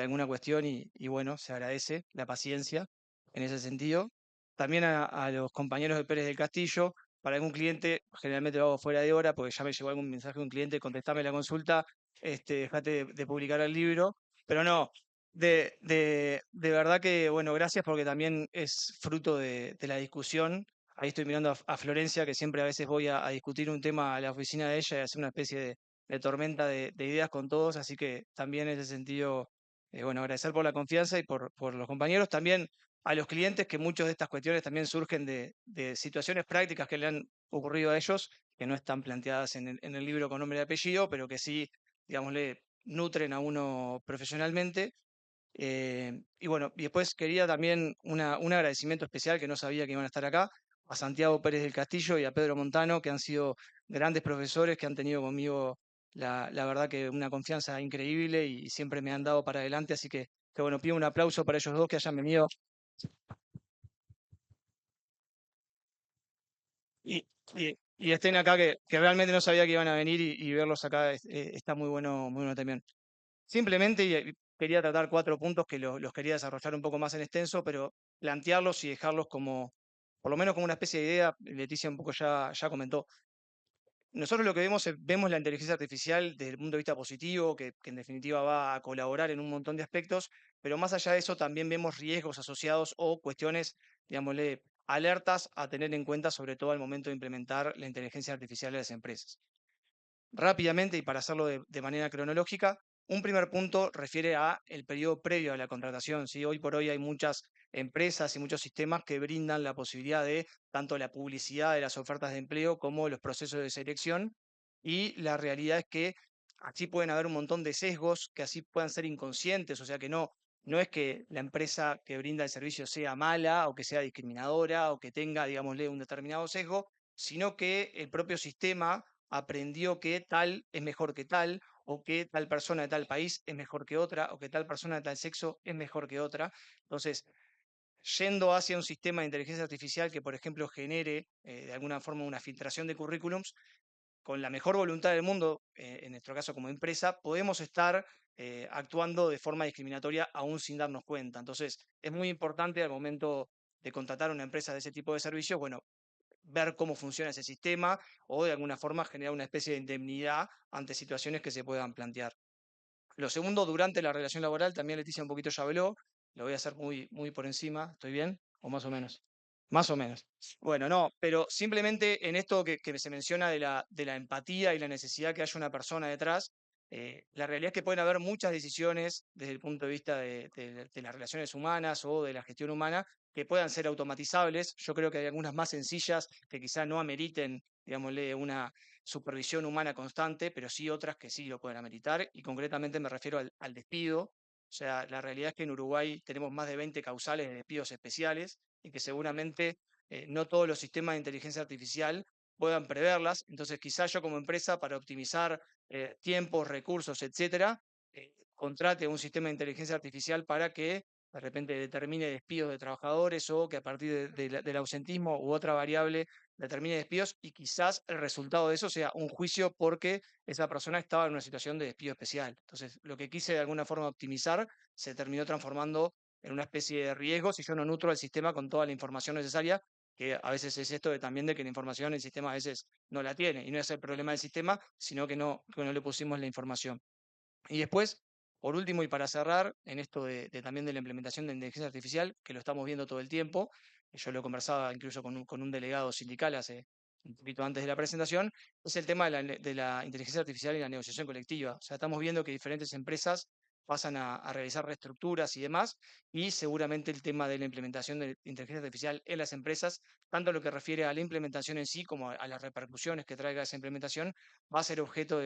Speaker 5: alguna cuestión y bueno, se agradece la paciencia en ese sentido. También a los compañeros de Pérez del Castillo, para algún cliente, generalmente lo hago fuera de hora porque ya me llegó algún mensaje de un cliente, contestarme la consulta, dejate de publicar el libro, pero no, de verdad que, bueno, gracias porque también es fruto de la discusión. Ahí estoy mirando a Florencia, que siempre a veces voy a discutir un tema a la oficina de ella y hacer una especie de tormenta de ideas con todos, así que también en ese sentido, bueno, agradecer por la confianza y por los compañeros, también a los clientes, que muchas de estas cuestiones también surgen de situaciones prácticas que le han ocurrido a ellos, que no están planteadas en el libro con nombre y apellido, pero que sí, digamos, le nutren a uno profesionalmente. Y bueno, y después quería también un agradecimiento especial que no sabía que iban a estar acá, a Santiago Pérez del Castillo y a Pedro Montano, que han sido grandes profesores, que han tenido conmigo la verdad que una confianza increíble y siempre me han dado para adelante, así que bueno, pido un aplauso para ellos dos que hayan venido y estén acá, que realmente no sabía que iban a venir y verlos acá está muy bueno también. Simplemente quería tratar 4 puntos que los quería desarrollar un poco más en extenso, pero plantearlos y dejarlos como, por lo menos como una especie de idea. Leticia un poco ya comentó. Nosotros lo que vemos es, vemos la inteligencia artificial desde el punto de vista positivo, que en definitiva va a colaborar en un montón de aspectos, pero más allá de eso también vemos riesgos asociados o cuestiones, digámosle, alertas a tener en cuenta, sobre todo al momento de implementar la inteligencia artificial en las empresas. Rápidamente y para hacerlo de manera cronológica, un primer punto refiere a el periodo previo a la contratación. ¿Sí? Hoy por hoy hay muchas empresas y muchos sistemas que brindan la posibilidad de tanto la publicidad de las ofertas de empleo como los procesos de selección. Y la realidad es que así pueden haber un montón de sesgos que así puedan ser inconscientes, o sea que no es que la empresa que brinda el servicio sea mala o que sea discriminadora o que tenga, digámosle, un determinado sesgo, sino que el propio sistema aprendió que tal es mejor que tal, o que tal persona de tal país es mejor que otra, o que tal persona de tal sexo es mejor que otra. Entonces, yendo hacia un sistema de inteligencia artificial que, por ejemplo, genere de alguna forma una filtración de currículums, con la mejor voluntad del mundo, en nuestro caso como empresa, podemos estar actuando de forma discriminatoria aún sin darnos cuenta. Entonces, es muy importante al momento de contratar una empresa de ese tipo de servicios, bueno, ver cómo funciona ese sistema o de alguna forma generar una especie de indemnidad ante situaciones que se puedan plantear. Lo segundo, durante la relación laboral, también Leticia un poquito ya habló, lo voy a hacer muy por encima, ¿estoy bien? ¿O más o menos? Más o menos. Bueno, no, pero simplemente en esto que se menciona de la empatía y la necesidad que haya una persona detrás, la realidad es que pueden haber muchas decisiones desde el punto de vista de las relaciones humanas o de la gestión humana que puedan ser automatizables. Yo creo que hay algunas más sencillas que quizá no ameriten, digámosle, una supervisión humana constante, pero sí otras que sí lo pueden ameritar, y concretamente me refiero al despido. O sea, la realidad es que en Uruguay tenemos más de 20 causales de despidos especiales y que seguramente no todos los sistemas de inteligencia artificial puedan preverlas. Entonces, quizás yo como empresa, para optimizar tiempos, recursos, etcétera, contrate un sistema de inteligencia artificial para que de repente determine despidos de trabajadores o que a partir del ausentismo u otra variable determine despidos y quizás el resultado de eso sea un juicio porque esa persona estaba en una situación de despido especial. Entonces, lo que quise de alguna forma optimizar se terminó transformando en una especie de riesgo si yo no nutro el sistema con toda la información necesaria, que a veces es esto también de que la información el sistema a veces no la tiene, y no es el problema del sistema, sino que no le pusimos la información. Y después, por último, y para cerrar, en esto también de la implementación de inteligencia artificial, que lo estamos viendo todo el tiempo, yo lo conversaba incluso con un delegado sindical hace un poquito antes de la presentación, es el tema de la inteligencia artificial y la negociación colectiva. O sea, estamos viendo que diferentes empresas pasan a realizar reestructuras y demás, y seguramente el tema de la implementación de inteligencia artificial en las empresas, tanto lo que refiere a la implementación en sí como a las repercusiones que traiga esa implementación, va a ser objeto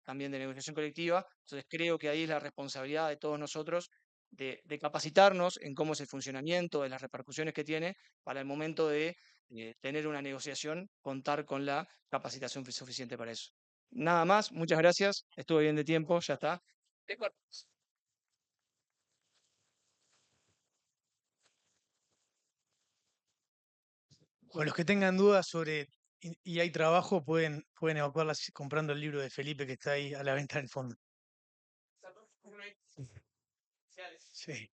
Speaker 5: también de negociación colectiva. Entonces creo que ahí es la responsabilidad de todos nosotros de capacitarnos en cómo es el funcionamiento, de las repercusiones que tiene, para el momento de tener una negociación, contar con la capacitación suficiente para eso. Nada más, muchas gracias, estuve bien de tiempo, ya está.
Speaker 1: O los que tengan dudas sobre y hay trabajo, pueden evacuarlas comprando el libro de Felipe que está ahí a la venta en el fondo. Sí.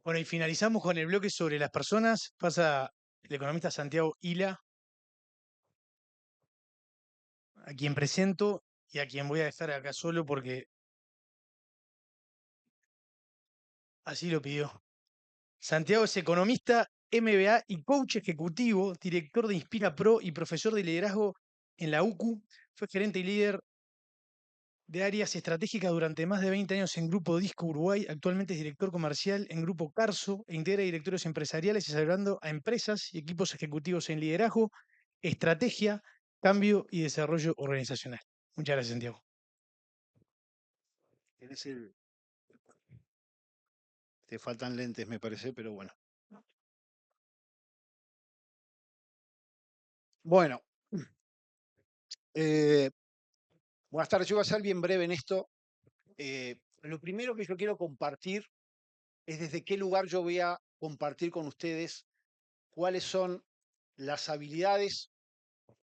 Speaker 1: Bueno, y finalizamos con el bloque sobre las personas. Pasa el economista Santiago Ila, a quien presento, y a quien voy a dejar acá solo porque así lo pidió. Santiago es economista, MBA y coach ejecutivo, director de Inspira Pro y profesor de liderazgo en la UCU. Fue gerente y líder de áreas estratégicas durante más de 20 años en Grupo Disco Uruguay. Actualmente es director comercial en Grupo Carso e integra directorios empresariales asesorando a empresas y equipos ejecutivos en liderazgo, estrategia, cambio y desarrollo organizacional. Muchas gracias, Santiago.
Speaker 6: Te faltan lentes, me parece, pero bueno. Bueno, buenas tardes. Yo voy a ser bien breve en esto. Lo primero que yo quiero compartir es desde qué lugar yo voy a compartir con ustedes cuáles son las habilidades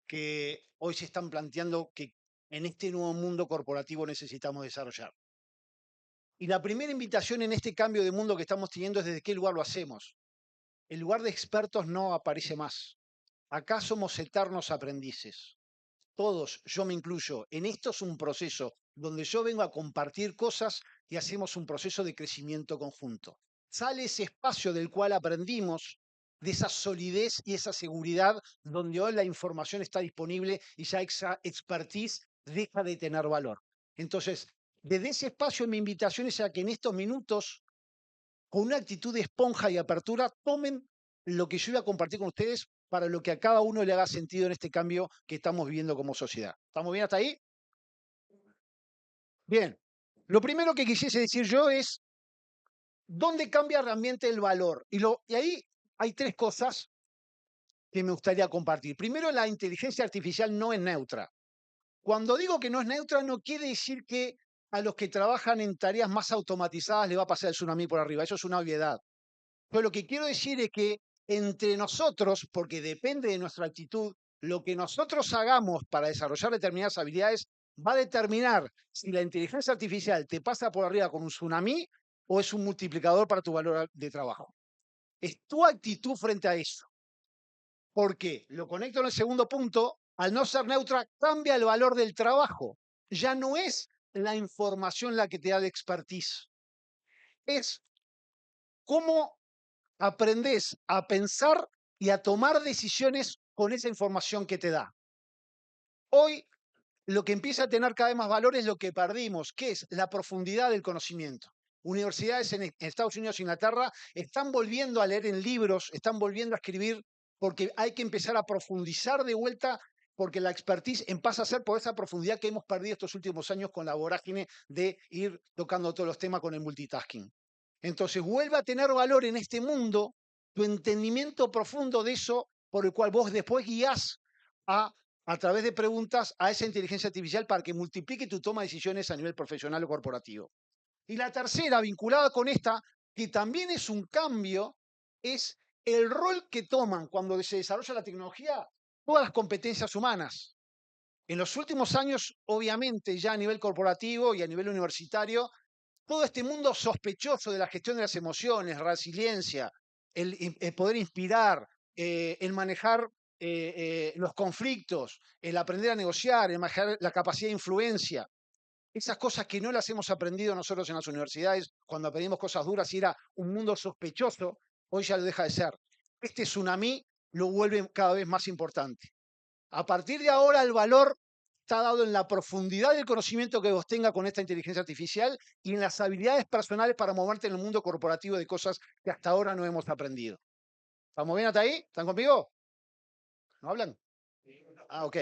Speaker 6: que hoy se están planteando que en este nuevo mundo corporativo necesitamos desarrollar. Y la primera invitación en este cambio de mundo que estamos teniendo es desde qué lugar lo hacemos. El lugar de expertos no aparece más. Acá somos eternos aprendices. Todos, yo me incluyo, en esto es un proceso donde yo vengo a compartir cosas y hacemos un proceso de crecimiento conjunto. Sale ese espacio del cual aprendimos, de esa solidez y esa seguridad, donde hoy la información está disponible y ya esa expertise deja de tener valor. Entonces, desde ese espacio mi invitación es a que en estos minutos, con una actitud de esponja y apertura, tomen lo que yo voy a compartir con ustedes para lo que a cada uno le haga sentido en este cambio que estamos viviendo como sociedad. ¿Estamos bien hasta ahí? Bien. Lo primero que quisiese decir yo es, ¿dónde cambia realmente el valor? Y ahí hay tres cosas que me gustaría compartir. Primero, la inteligencia artificial no es neutra. Cuando digo que no es neutra, no quiere decir que a los que trabajan en tareas más automatizadas le va a pasar el tsunami por arriba. Eso es una obviedad. Pero lo que quiero decir es que entre nosotros, porque depende de nuestra actitud, lo que nosotros hagamos para desarrollar determinadas habilidades va a determinar si la inteligencia artificial te pasa por arriba con un tsunami o es un multiplicador para tu valor de trabajo. Es tu actitud frente a eso. Porque lo conecto en el segundo punto, al no ser neutra, cambia el valor del trabajo. Ya no es la información la que te da de expertise. Es cómo aprendes a pensar y a tomar decisiones con esa información que te da. Hoy lo que empieza a tener cada vez más valor es lo que perdimos, que es la profundidad del conocimiento. Universidades en Estados Unidos e Inglaterra están volviendo a leer en libros, están volviendo a escribir, porque hay que empezar a profundizar de vuelta, porque la expertise pasa a ser por esa profundidad que hemos perdido estos últimos años con la vorágine de ir tocando todos los temas con el multitasking. Entonces vuelve a tener valor en este mundo tu entendimiento profundo de eso por el cual vos después guías a través de preguntas a esa inteligencia artificial para que multiplique tu toma de decisiones a nivel profesional o corporativo. Y la tercera, vinculada con esta, que también es un cambio, es el rol que toman cuando se desarrolla la tecnología todas las competencias humanas. En los últimos años, obviamente, ya a nivel corporativo y a nivel universitario, todo este mundo sospechoso de la gestión de las emociones, resiliencia, el poder inspirar, el manejar los conflictos, el aprender a negociar, el manejar la capacidad de influencia, esas cosas que no las hemos aprendido nosotros en las universidades cuando aprendimos cosas duras y era un mundo sospechoso, hoy ya lo deja de ser. Este tsunami lo vuelve cada vez más importante. A partir de ahora el valor está dado en la profundidad del conocimiento que vos tengas con esta inteligencia artificial y en las habilidades personales para moverte en el mundo corporativo de cosas que hasta ahora no hemos aprendido. ¿Estamos bien hasta ahí? ¿Están conmigo? ¿No hablan? Ah, ok.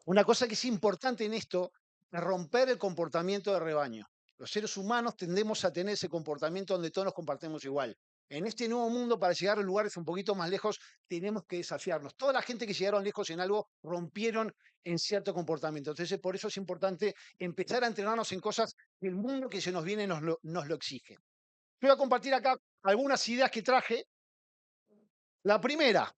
Speaker 6: Una cosa que es importante en esto es romper el comportamiento de rebaño. Los seres humanos tendemos a tener ese comportamiento donde todos nos compartimos igual. En este nuevo mundo, para llegar a lugares un poquito más lejos, tenemos que desafiarnos. Toda la gente que llegaron lejos en algo rompieron en cierto comportamiento. Entonces, por eso es importante empezar a entrenarnos en cosas que el mundo que se nos viene nos lo exige. Voy a compartir acá algunas ideas que traje. La primera,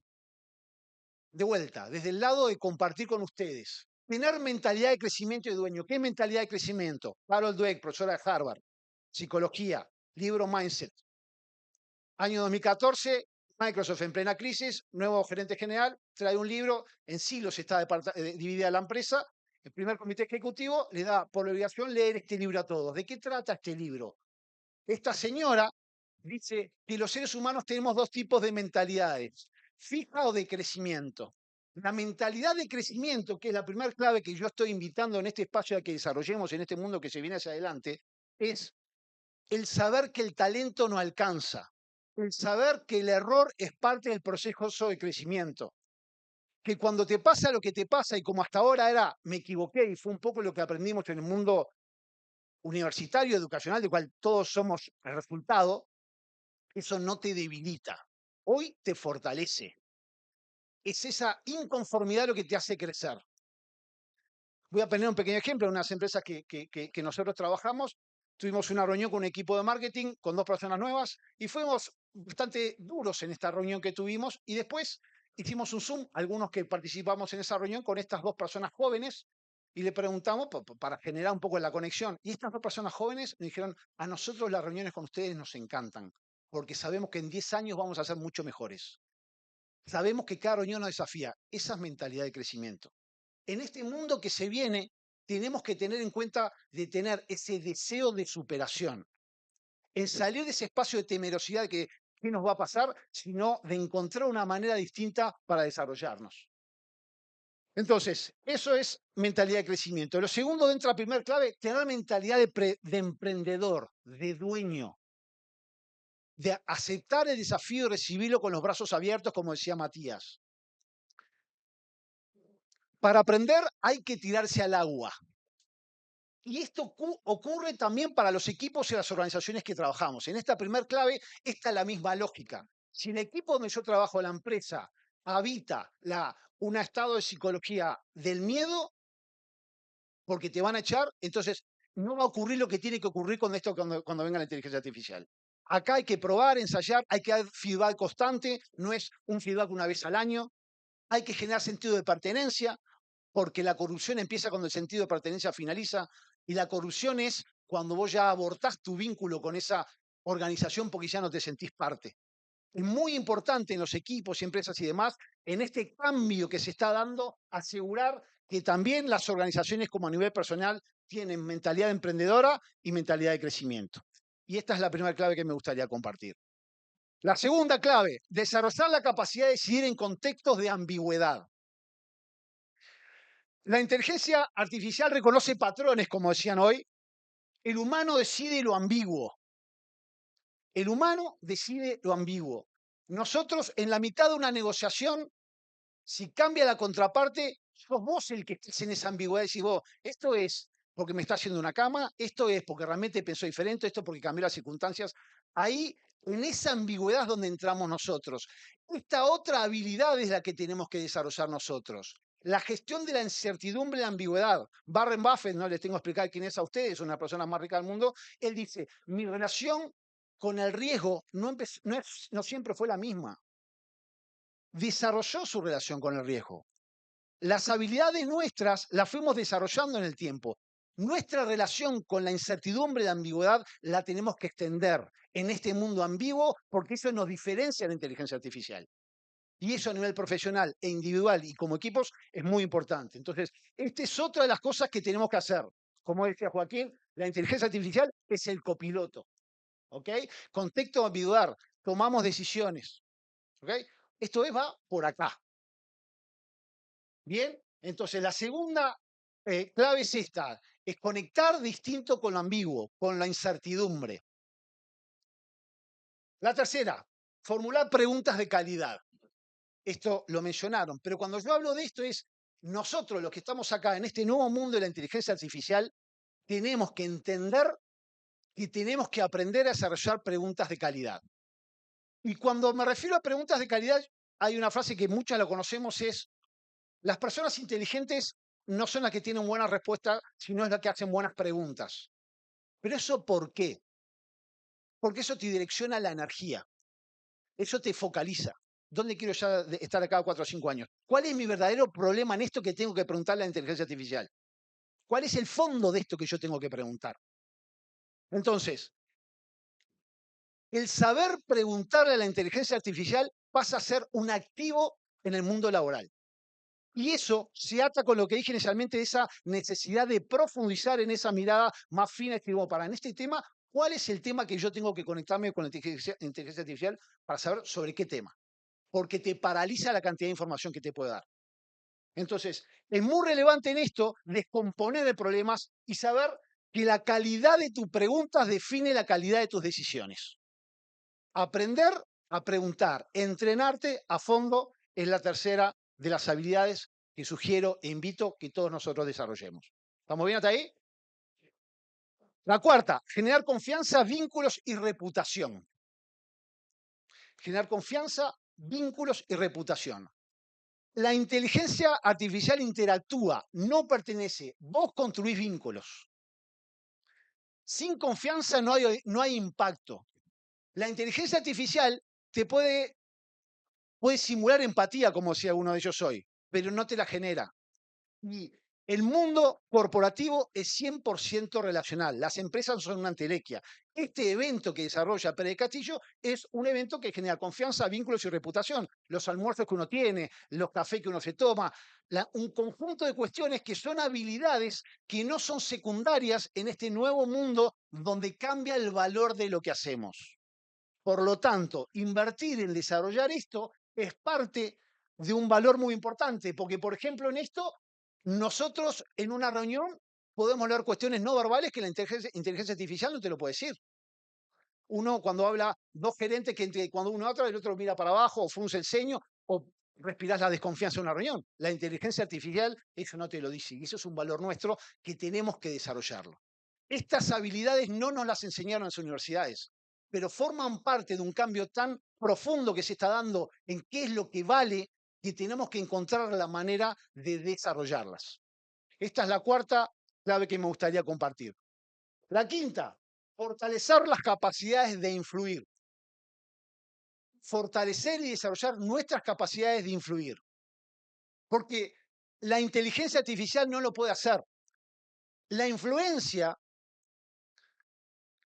Speaker 6: de vuelta, desde el lado de compartir con ustedes. Tener mentalidad de crecimiento y dueño. ¿Qué es mentalidad de crecimiento? Carol Dweck, profesora de Harvard, psicología, libro Mindset. Año 2014, Microsoft en plena crisis, nuevo gerente general, trae un libro, en silos está dividida la empresa, El primer comité ejecutivo le da por obligación leer este libro a todos. ¿De qué trata este libro? Esta señora dice que los seres humanos tenemos dos tipos de mentalidades, fija o de crecimiento. La mentalidad de crecimiento, que es la primera clave que yo estoy invitando en este espacio a que desarrollemos en este mundo que se viene hacia adelante, es el saber que el talento no alcanza, el saber que el error es parte del proceso de crecimiento, que cuando te pasa lo que te pasa, y como hasta ahora era, me equivoqué, y fue un poco lo que aprendimos en el mundo universitario, educacional, del cual todos somos el resultado, eso no te debilita, hoy te fortalece. Es esa inconformidad lo que te hace crecer. Voy a poner un pequeño ejemplo de unas empresas que nosotros trabajamos. Tuvimos una reunión con un equipo de marketing, con 2 personas nuevas, y fuimos bastante duros en esta reunión que tuvimos, y después hicimos un Zoom, algunos que participamos en esa reunión, con estas 2 personas jóvenes, y le preguntamos para generar un poco la conexión. Y estas 2 personas jóvenes me dijeron, a nosotros las reuniones con ustedes nos encantan, porque sabemos que en 10 años vamos a ser mucho mejores. Sabemos que cada reunión nos desafía. Esa es mentalidad de crecimiento. En este mundo que se viene, tenemos que tener en cuenta de tener ese deseo de superación, en salir de ese espacio de temerosidad de que qué nos va a pasar, sino de encontrar una manera distinta para desarrollarnos. Entonces, eso es mentalidad de crecimiento. Lo segundo, dentro de la primera clave, tener mentalidad de emprendedor, de dueño, de aceptar el desafío y recibirlo con los brazos abiertos, como decía Matías. Para aprender hay que tirarse al agua. Y esto ocurre también para los equipos y las organizaciones que trabajamos. En esta primer clave está la misma lógica. Si el equipo donde yo trabajo, la empresa, habita un estado de psicología del miedo, porque te van a echar, entonces no va a ocurrir lo que tiene que ocurrir con esto cuando venga la inteligencia artificial. Acá hay que probar, ensayar, hay que dar feedback constante, no es un feedback una vez al año. Hay que generar sentido de pertenencia, porque la corrupción empieza cuando el sentido de pertenencia finaliza, y la corrupción es cuando vos ya abortás tu vínculo con esa organización porque ya no te sentís parte. Es muy importante en los equipos y empresas y demás, en este cambio que se está dando, asegurar que también las organizaciones como a nivel personal tienen mentalidad emprendedora y mentalidad de crecimiento. Y esta es la primera clave que me gustaría compartir. La segunda clave, desarrollar la capacidad de decidir en contextos de ambigüedad. La inteligencia artificial reconoce patrones, como decían hoy. El humano decide lo ambiguo. El humano decide lo ambiguo. Nosotros, en la mitad de una negociación, si cambia la contraparte, sos vos el que estás en esa ambigüedad y decís vos, esto es porque me está haciendo una cama, esto es porque realmente pensó diferente, esto porque cambió las circunstancias. Ahí, en esa ambigüedad es donde entramos nosotros. Esta otra habilidad es la que tenemos que desarrollar nosotros. La gestión de la incertidumbre y la ambigüedad. Warren Buffett, no les tengo que explicar quién es a ustedes, es una de las personas más ricas del mundo. Él dice, mi relación con el riesgo no siempre fue la misma. Desarrolló su relación con el riesgo. Las habilidades nuestras las fuimos desarrollando en el tiempo. Nuestra relación con la incertidumbre y la ambigüedad la tenemos que extender en este mundo ambiguo porque eso nos diferencia de la inteligencia artificial. Y eso a nivel profesional e individual y como equipos es muy importante. Entonces, esta es otra de las cosas que tenemos que hacer. Como decía Joaquín, la inteligencia artificial es el copiloto. ¿Ok? Contexto ambiguar, tomamos decisiones. ¿Ok? Esto va por acá. Bien, entonces la segunda clave es esta, es conectar distinto con lo ambiguo, con la incertidumbre. La tercera, formular preguntas de calidad. Esto lo mencionaron, pero cuando yo hablo de esto es nosotros los que estamos acá en este nuevo mundo de la inteligencia artificial, tenemos que entender que tenemos que aprender a desarrollar preguntas de calidad. Y cuando me refiero a preguntas de calidad, hay una frase que muchas la conocemos, es las personas inteligentes no son las que tienen buenas respuestas, sino es las que hacen buenas preguntas. ¿Pero eso por qué? Porque eso te direcciona la energía. Eso te focaliza. ¿Dónde quiero ya estar acá 4 o 5 años? ¿Cuál es mi verdadero problema en esto que tengo que preguntarle a la inteligencia artificial? ¿Cuál es el fondo de esto que yo tengo que preguntar? Entonces, el saber preguntarle a la inteligencia artificial pasa a ser un activo en el mundo laboral. Y eso se ata con lo que dije inicialmente, de esa necesidad de profundizar en esa mirada más fina, que digo, para en este tema, ¿cuál es el tema que yo tengo que conectarme con la inteligencia artificial para saber sobre qué tema? Porque te paraliza la cantidad de información que te puede dar. Entonces, es muy relevante en esto descomponer de problemas y saber que la calidad de tus preguntas define la calidad de tus decisiones. Aprender a preguntar, entrenarte a fondo es la tercera de las habilidades que sugiero e invito que todos nosotros desarrollemos. ¿Estamos bien hasta ahí? La cuarta, generar confianza, vínculos y reputación. Generar confianza, vínculos y reputación. La inteligencia artificial interactúa, no pertenece. Vos construís vínculos. Sin confianza no hay impacto. La inteligencia artificial te puede simular empatía, como decía uno de ellos hoy, pero no te la genera. Y el mundo corporativo es 100% relacional. Las empresas son una entelequia. Este evento que desarrolla Pérez Castillo es un evento que genera confianza, vínculos y reputación. Los almuerzos que uno tiene, los cafés que uno se toma, un conjunto de cuestiones que son habilidades que no son secundarias en este nuevo mundo donde cambia el valor de lo que hacemos. Por lo tanto, invertir en desarrollar esto es parte de un valor muy importante, porque, por ejemplo, en esto, nosotros en una reunión podemos hablar cuestiones no verbales que la inteligencia artificial no te lo puede decir. Uno, cuando habla, dos gerentes que cuando uno habla, el otro mira para abajo, o frunce el ceño, o respirás la desconfianza en una reunión. La inteligencia artificial eso no te lo dice, y eso es un valor nuestro que tenemos que desarrollarlo. Estas habilidades no nos las enseñaron en las universidades, pero forman parte de un cambio tan profundo que se está dando en qué es lo que vale, que tenemos que encontrar la manera de desarrollarlas. Esta es la cuarta clave que me gustaría compartir. La quinta, fortalecer las capacidades de influir. Fortalecer y desarrollar nuestras capacidades de influir. Porque la inteligencia artificial no lo puede hacer. La influencia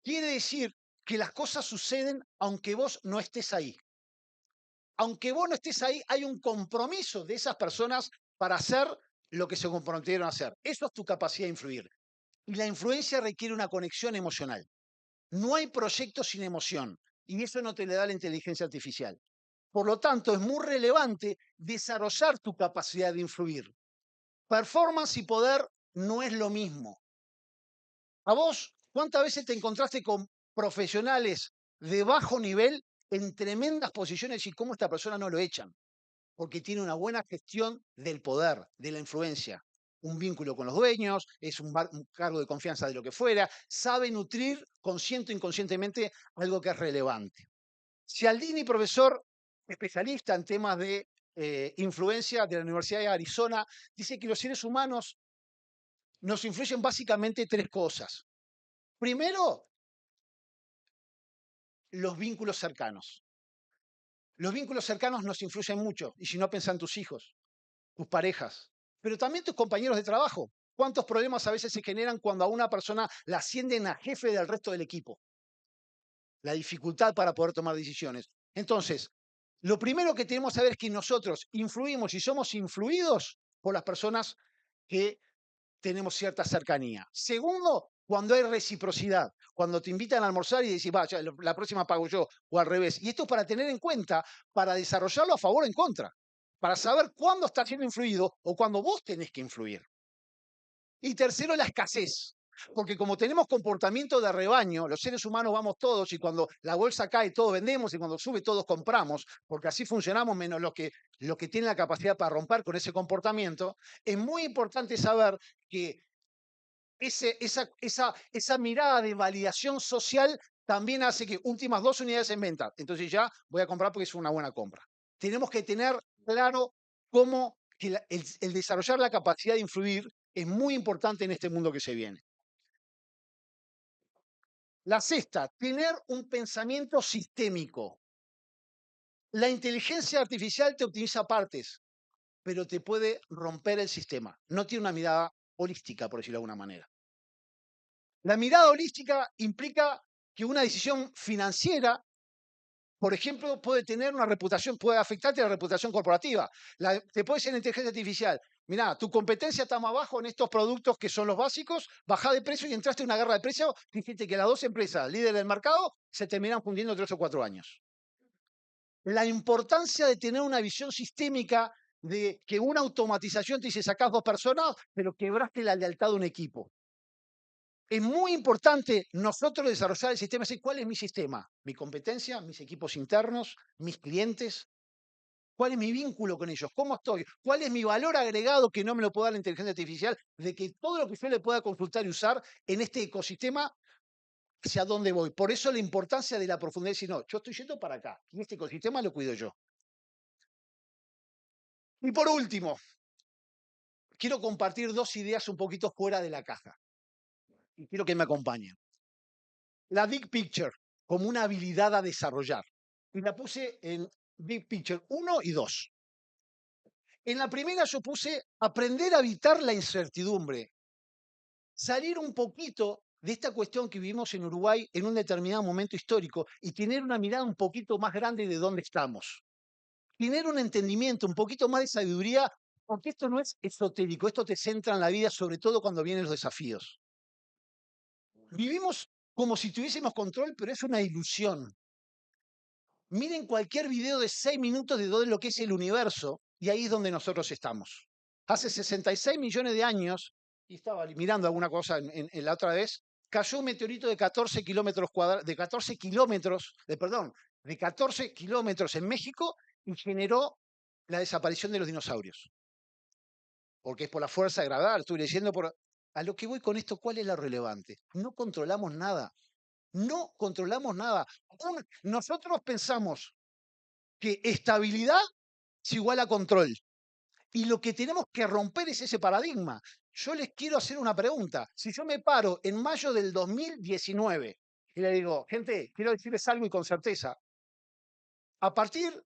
Speaker 6: quiere decir que las cosas suceden aunque vos no estés ahí. Aunque vos no estés ahí, hay un compromiso de esas personas para hacer lo que se comprometieron a hacer. Eso es tu capacidad de influir. Y la influencia requiere una conexión emocional. No hay proyecto sin emoción. Y eso no te le da la inteligencia artificial. Por lo tanto, es muy relevante desarrollar tu capacidad de influir. Performance y poder no es lo mismo. ¿A vos cuántas veces te encontraste con profesionales de bajo nivel en tremendas posiciones y cómo esta persona no lo echan? Porque tiene una buena gestión del poder, de la influencia, un vínculo con los dueños, es un cargo de confianza de lo que fuera, sabe nutrir consciente o inconscientemente algo que es relevante. Cialdini, profesor especialista en temas de influencia de la Universidad de Arizona, dice que los seres humanos nos influyen básicamente tres cosas. Primero, los vínculos cercanos. Los vínculos cercanos nos influyen mucho, y si no, pensá en tus hijos, tus parejas, pero también tus compañeros de trabajo. ¿Cuántos problemas a veces se generan cuando a una persona la ascienden a jefe del resto del equipo? La dificultad para poder tomar decisiones. Entonces, lo primero que tenemos que saber es que nosotros influimos y somos influidos por las personas que tenemos cierta cercanía. Segundo, cuando hay reciprocidad, cuando te invitan a almorzar y decís, vaya, la próxima pago yo, o al revés. Y esto es para tener en cuenta, para desarrollarlo a favor o en contra, para saber cuándo estás siendo influido o cuándo vos tenés que influir. Y tercero, la escasez. Porque como tenemos comportamiento de rebaño, los seres humanos vamos todos y cuando la bolsa cae todos vendemos y cuando sube todos compramos, porque así funcionamos menos los que tienen la capacidad para romper con ese comportamiento, es muy importante saber que esa mirada de validación social también hace que últimas 2 unidades en venta, entonces ya voy a comprar porque es una buena compra. Tenemos que tener claro cómo que el desarrollar la capacidad de influir es muy importante en este mundo que se viene. La sexta, tener un pensamiento sistémico. La inteligencia artificial te optimiza partes, pero te puede romper el sistema. No tiene una mirada holística, por decirlo de alguna manera. La mirada holística implica que una decisión financiera por ejemplo, puede tener una reputación, puede afectarte la reputación corporativa. Te puede ser la inteligencia artificial. Mirá, tu competencia está más abajo en estos productos que son los básicos, bajá de precio y entraste en una guerra de precios. Dijiste que las dos empresas líderes del mercado se terminan fundiendo 3 o 4 años. La importancia de tener una visión sistémica de que una automatización te dice sacás 2 personas, pero quebraste la lealtad de un equipo. Es muy importante nosotros desarrollar el sistema, decir cuál es mi sistema, mi competencia, mis equipos internos, mis clientes, cuál es mi vínculo con ellos, cómo estoy, cuál es mi valor agregado que no me lo puede dar la inteligencia artificial, de que todo lo que yo le pueda consultar y usar en este ecosistema, hacia dónde voy. Por eso la importancia de la profundidad, si no, yo estoy yendo para acá y este ecosistema lo cuido yo. Y por último, quiero compartir 2 ideas un poquito fuera de la caja y quiero que me acompañen. La Big Picture como una habilidad a desarrollar. Y la puse en Big Picture 1 y 2. En la primera yo puse aprender a evitar la incertidumbre. Salir un poquito de esta cuestión que vivimos en Uruguay en un determinado momento histórico y tener una mirada un poquito más grande de dónde estamos. Tener un entendimiento, un poquito más de sabiduría, porque esto no es esotérico, esto te centra en la vida, sobre todo cuando vienen los desafíos. Vivimos como si tuviésemos control, pero es una ilusión. Miren cualquier video de 6 minutos de todo lo que es el universo, y ahí es donde nosotros estamos. Hace 66 millones de años, y estaba mirando alguna cosa en la otra vez, cayó un meteorito de 14 kilómetros cuadrados, de 14 kilómetros en México y generó la desaparición de los dinosaurios. Porque es por la fuerza de gravedad, estoy leyendo por... A lo que voy con esto, ¿cuál es lo relevante? No controlamos nada. No controlamos nada. Nosotros pensamos que estabilidad es igual a control. Y lo que tenemos que romper es ese paradigma. Yo les quiero hacer una pregunta. Si yo me paro en mayo del 2019 y le digo, gente, quiero decirles algo y con certeza, a partir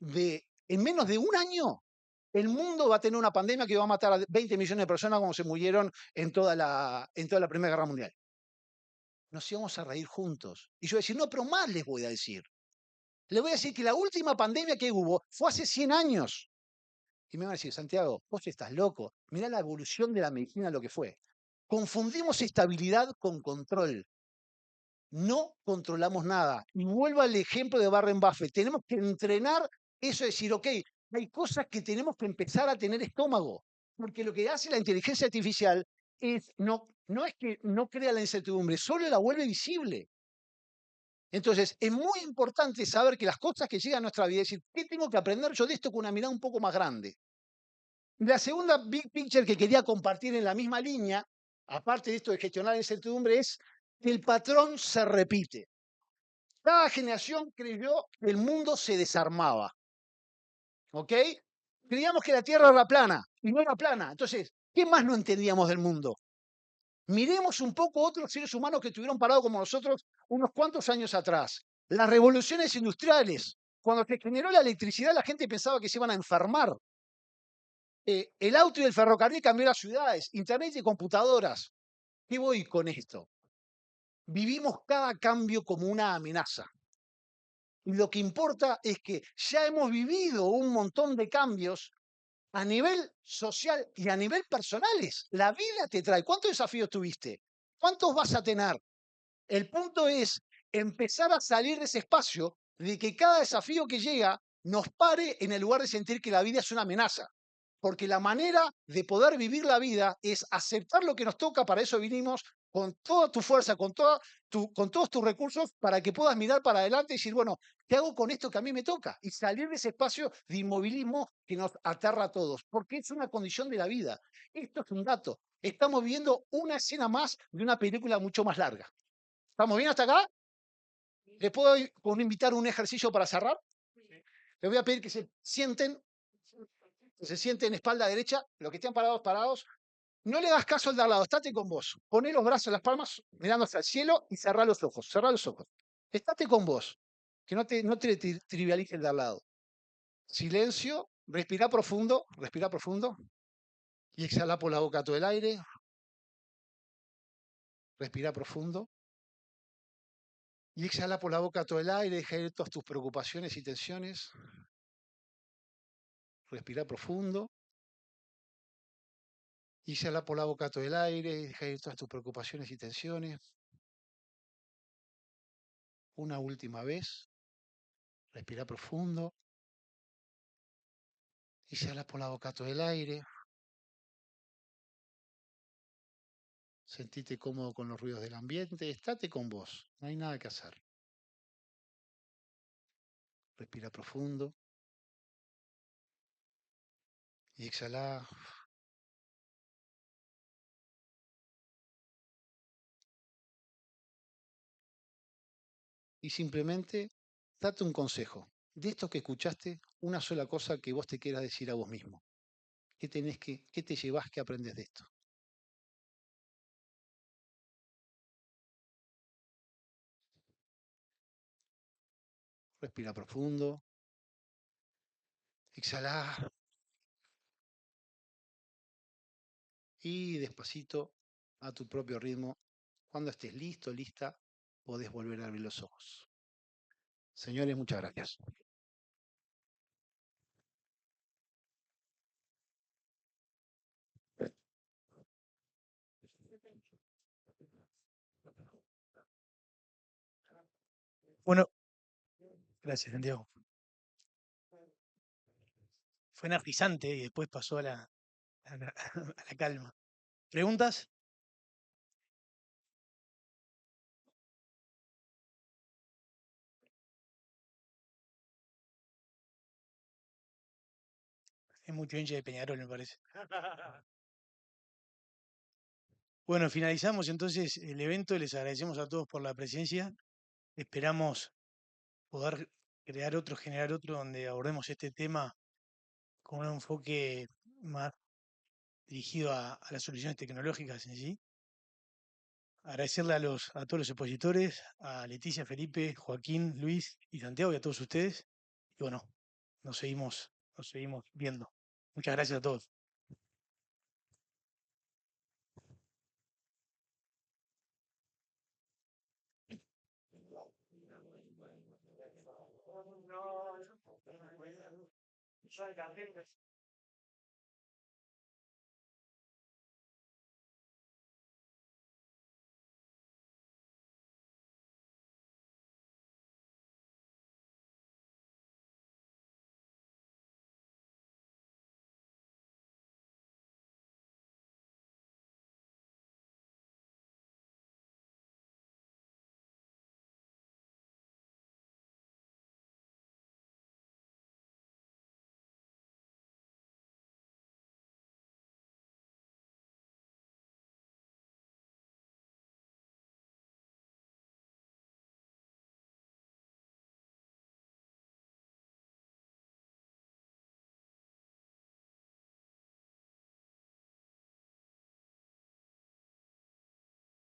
Speaker 6: de, en menos de un año, el mundo va a tener una pandemia que va a matar a 20 millones de personas como se murieron en toda la Primera Guerra Mundial. Nos íbamos a reír juntos. Y yo voy a decir, no, pero más les voy a decir. Les voy a decir que la última pandemia que hubo fue hace 100 años. Y me van a decir, Santiago, vos estás loco. Mirá la evolución de la medicina, lo que fue. Confundimos estabilidad con control. No controlamos nada. Y vuelvo al ejemplo de Warren Buffett. Tenemos que entrenar eso de decir, ok, hay cosas que tenemos que empezar a tener estómago. Porque lo que hace la inteligencia artificial es, no es que no crea la incertidumbre, solo la vuelve visible. Entonces, es muy importante saber que las cosas que llegan a nuestra vida, es decir, ¿qué tengo que aprender yo de esto con una mirada un poco más grande? La segunda big picture que quería compartir en la misma línea, aparte de esto de gestionar la incertidumbre, es que el patrón se repite. Cada generación creyó que el mundo se desarmaba. ¿Ok? Creíamos que la Tierra era plana y no era plana. Entonces, ¿qué más no entendíamos del mundo? Miremos un poco otros seres humanos que estuvieron parados como nosotros unos cuantos años atrás. Las revoluciones industriales. Cuando se generó la electricidad, la gente pensaba que se iban a enfermar. El auto y el ferrocarril cambió las ciudades, internet y computadoras. ¿Qué voy con esto? Vivimos cada cambio como una amenaza. Y lo que importa es que ya hemos vivido un montón de cambios a nivel social y a nivel personales. La vida te trae. ¿Cuántos desafíos tuviste? ¿Cuántos vas a tener? El punto es empezar a salir de ese espacio de que cada desafío que llega nos pare en el lugar de sentir que la vida es una amenaza. Porque la manera de poder vivir la vida es aceptar lo que nos toca, para eso vinimos, con toda tu fuerza, con todos tus recursos, para que puedas mirar para adelante y decir, bueno, ¿qué hago con esto que a mí me toca? Y salir de ese espacio de inmovilismo que nos aterra a todos, porque es una condición de la vida. Esto es un dato. Estamos viendo una escena más de una película mucho más larga. ¿Estamos bien hasta acá? ¿Les puedo invitar un ejercicio para cerrar? Les voy a pedir que se sienten espalda derecha, los que estén parados. No le das caso al de al lado, estate con vos. Poné los brazos en las palmas, mirando hacia el cielo y cerrá los ojos. Cerrá los ojos. Estate con vos, que no te trivialice el de al lado. Silencio, respira profundo y exhala por la boca todo el aire. Respira profundo. Y exhala por la boca todo el aire, deja ir todas tus preocupaciones y tensiones. Respira profundo. Y exhala por la boca todo el aire, deja ir todas tus preocupaciones y tensiones. Una última vez. Respira profundo. Exhala por la boca todo el aire. Sentite cómodo con los ruidos del ambiente. Estate con vos. No hay nada que hacer. Respira profundo. Y exhala. Y simplemente date un consejo. De esto que escuchaste, una sola cosa que vos te quieras decir a vos mismo. ¿Qué te llevas que aprendes de esto? Respira profundo. Exhala. Y despacito, a tu propio ritmo, cuando estés listo, lista, podés volver a abrir los ojos. Señores, muchas gracias.
Speaker 1: Bueno, gracias, Santiago. Fue energizante y después pasó a la a la calma. ¿Preguntas? Es mucho hincha de Peñarol, me parece. Bueno, finalizamos entonces el evento. Les agradecemos a todos por la presencia. Esperamos poder crear otro, generar otro, donde abordemos este tema con un enfoque más dirigido a las soluciones tecnológicas en sí. Agradecerle a todos los expositores, a Leticia, Felipe, Joaquín, Luis y Santiago y a todos ustedes. Y bueno, nos seguimos viendo. Muchas gracias a todos.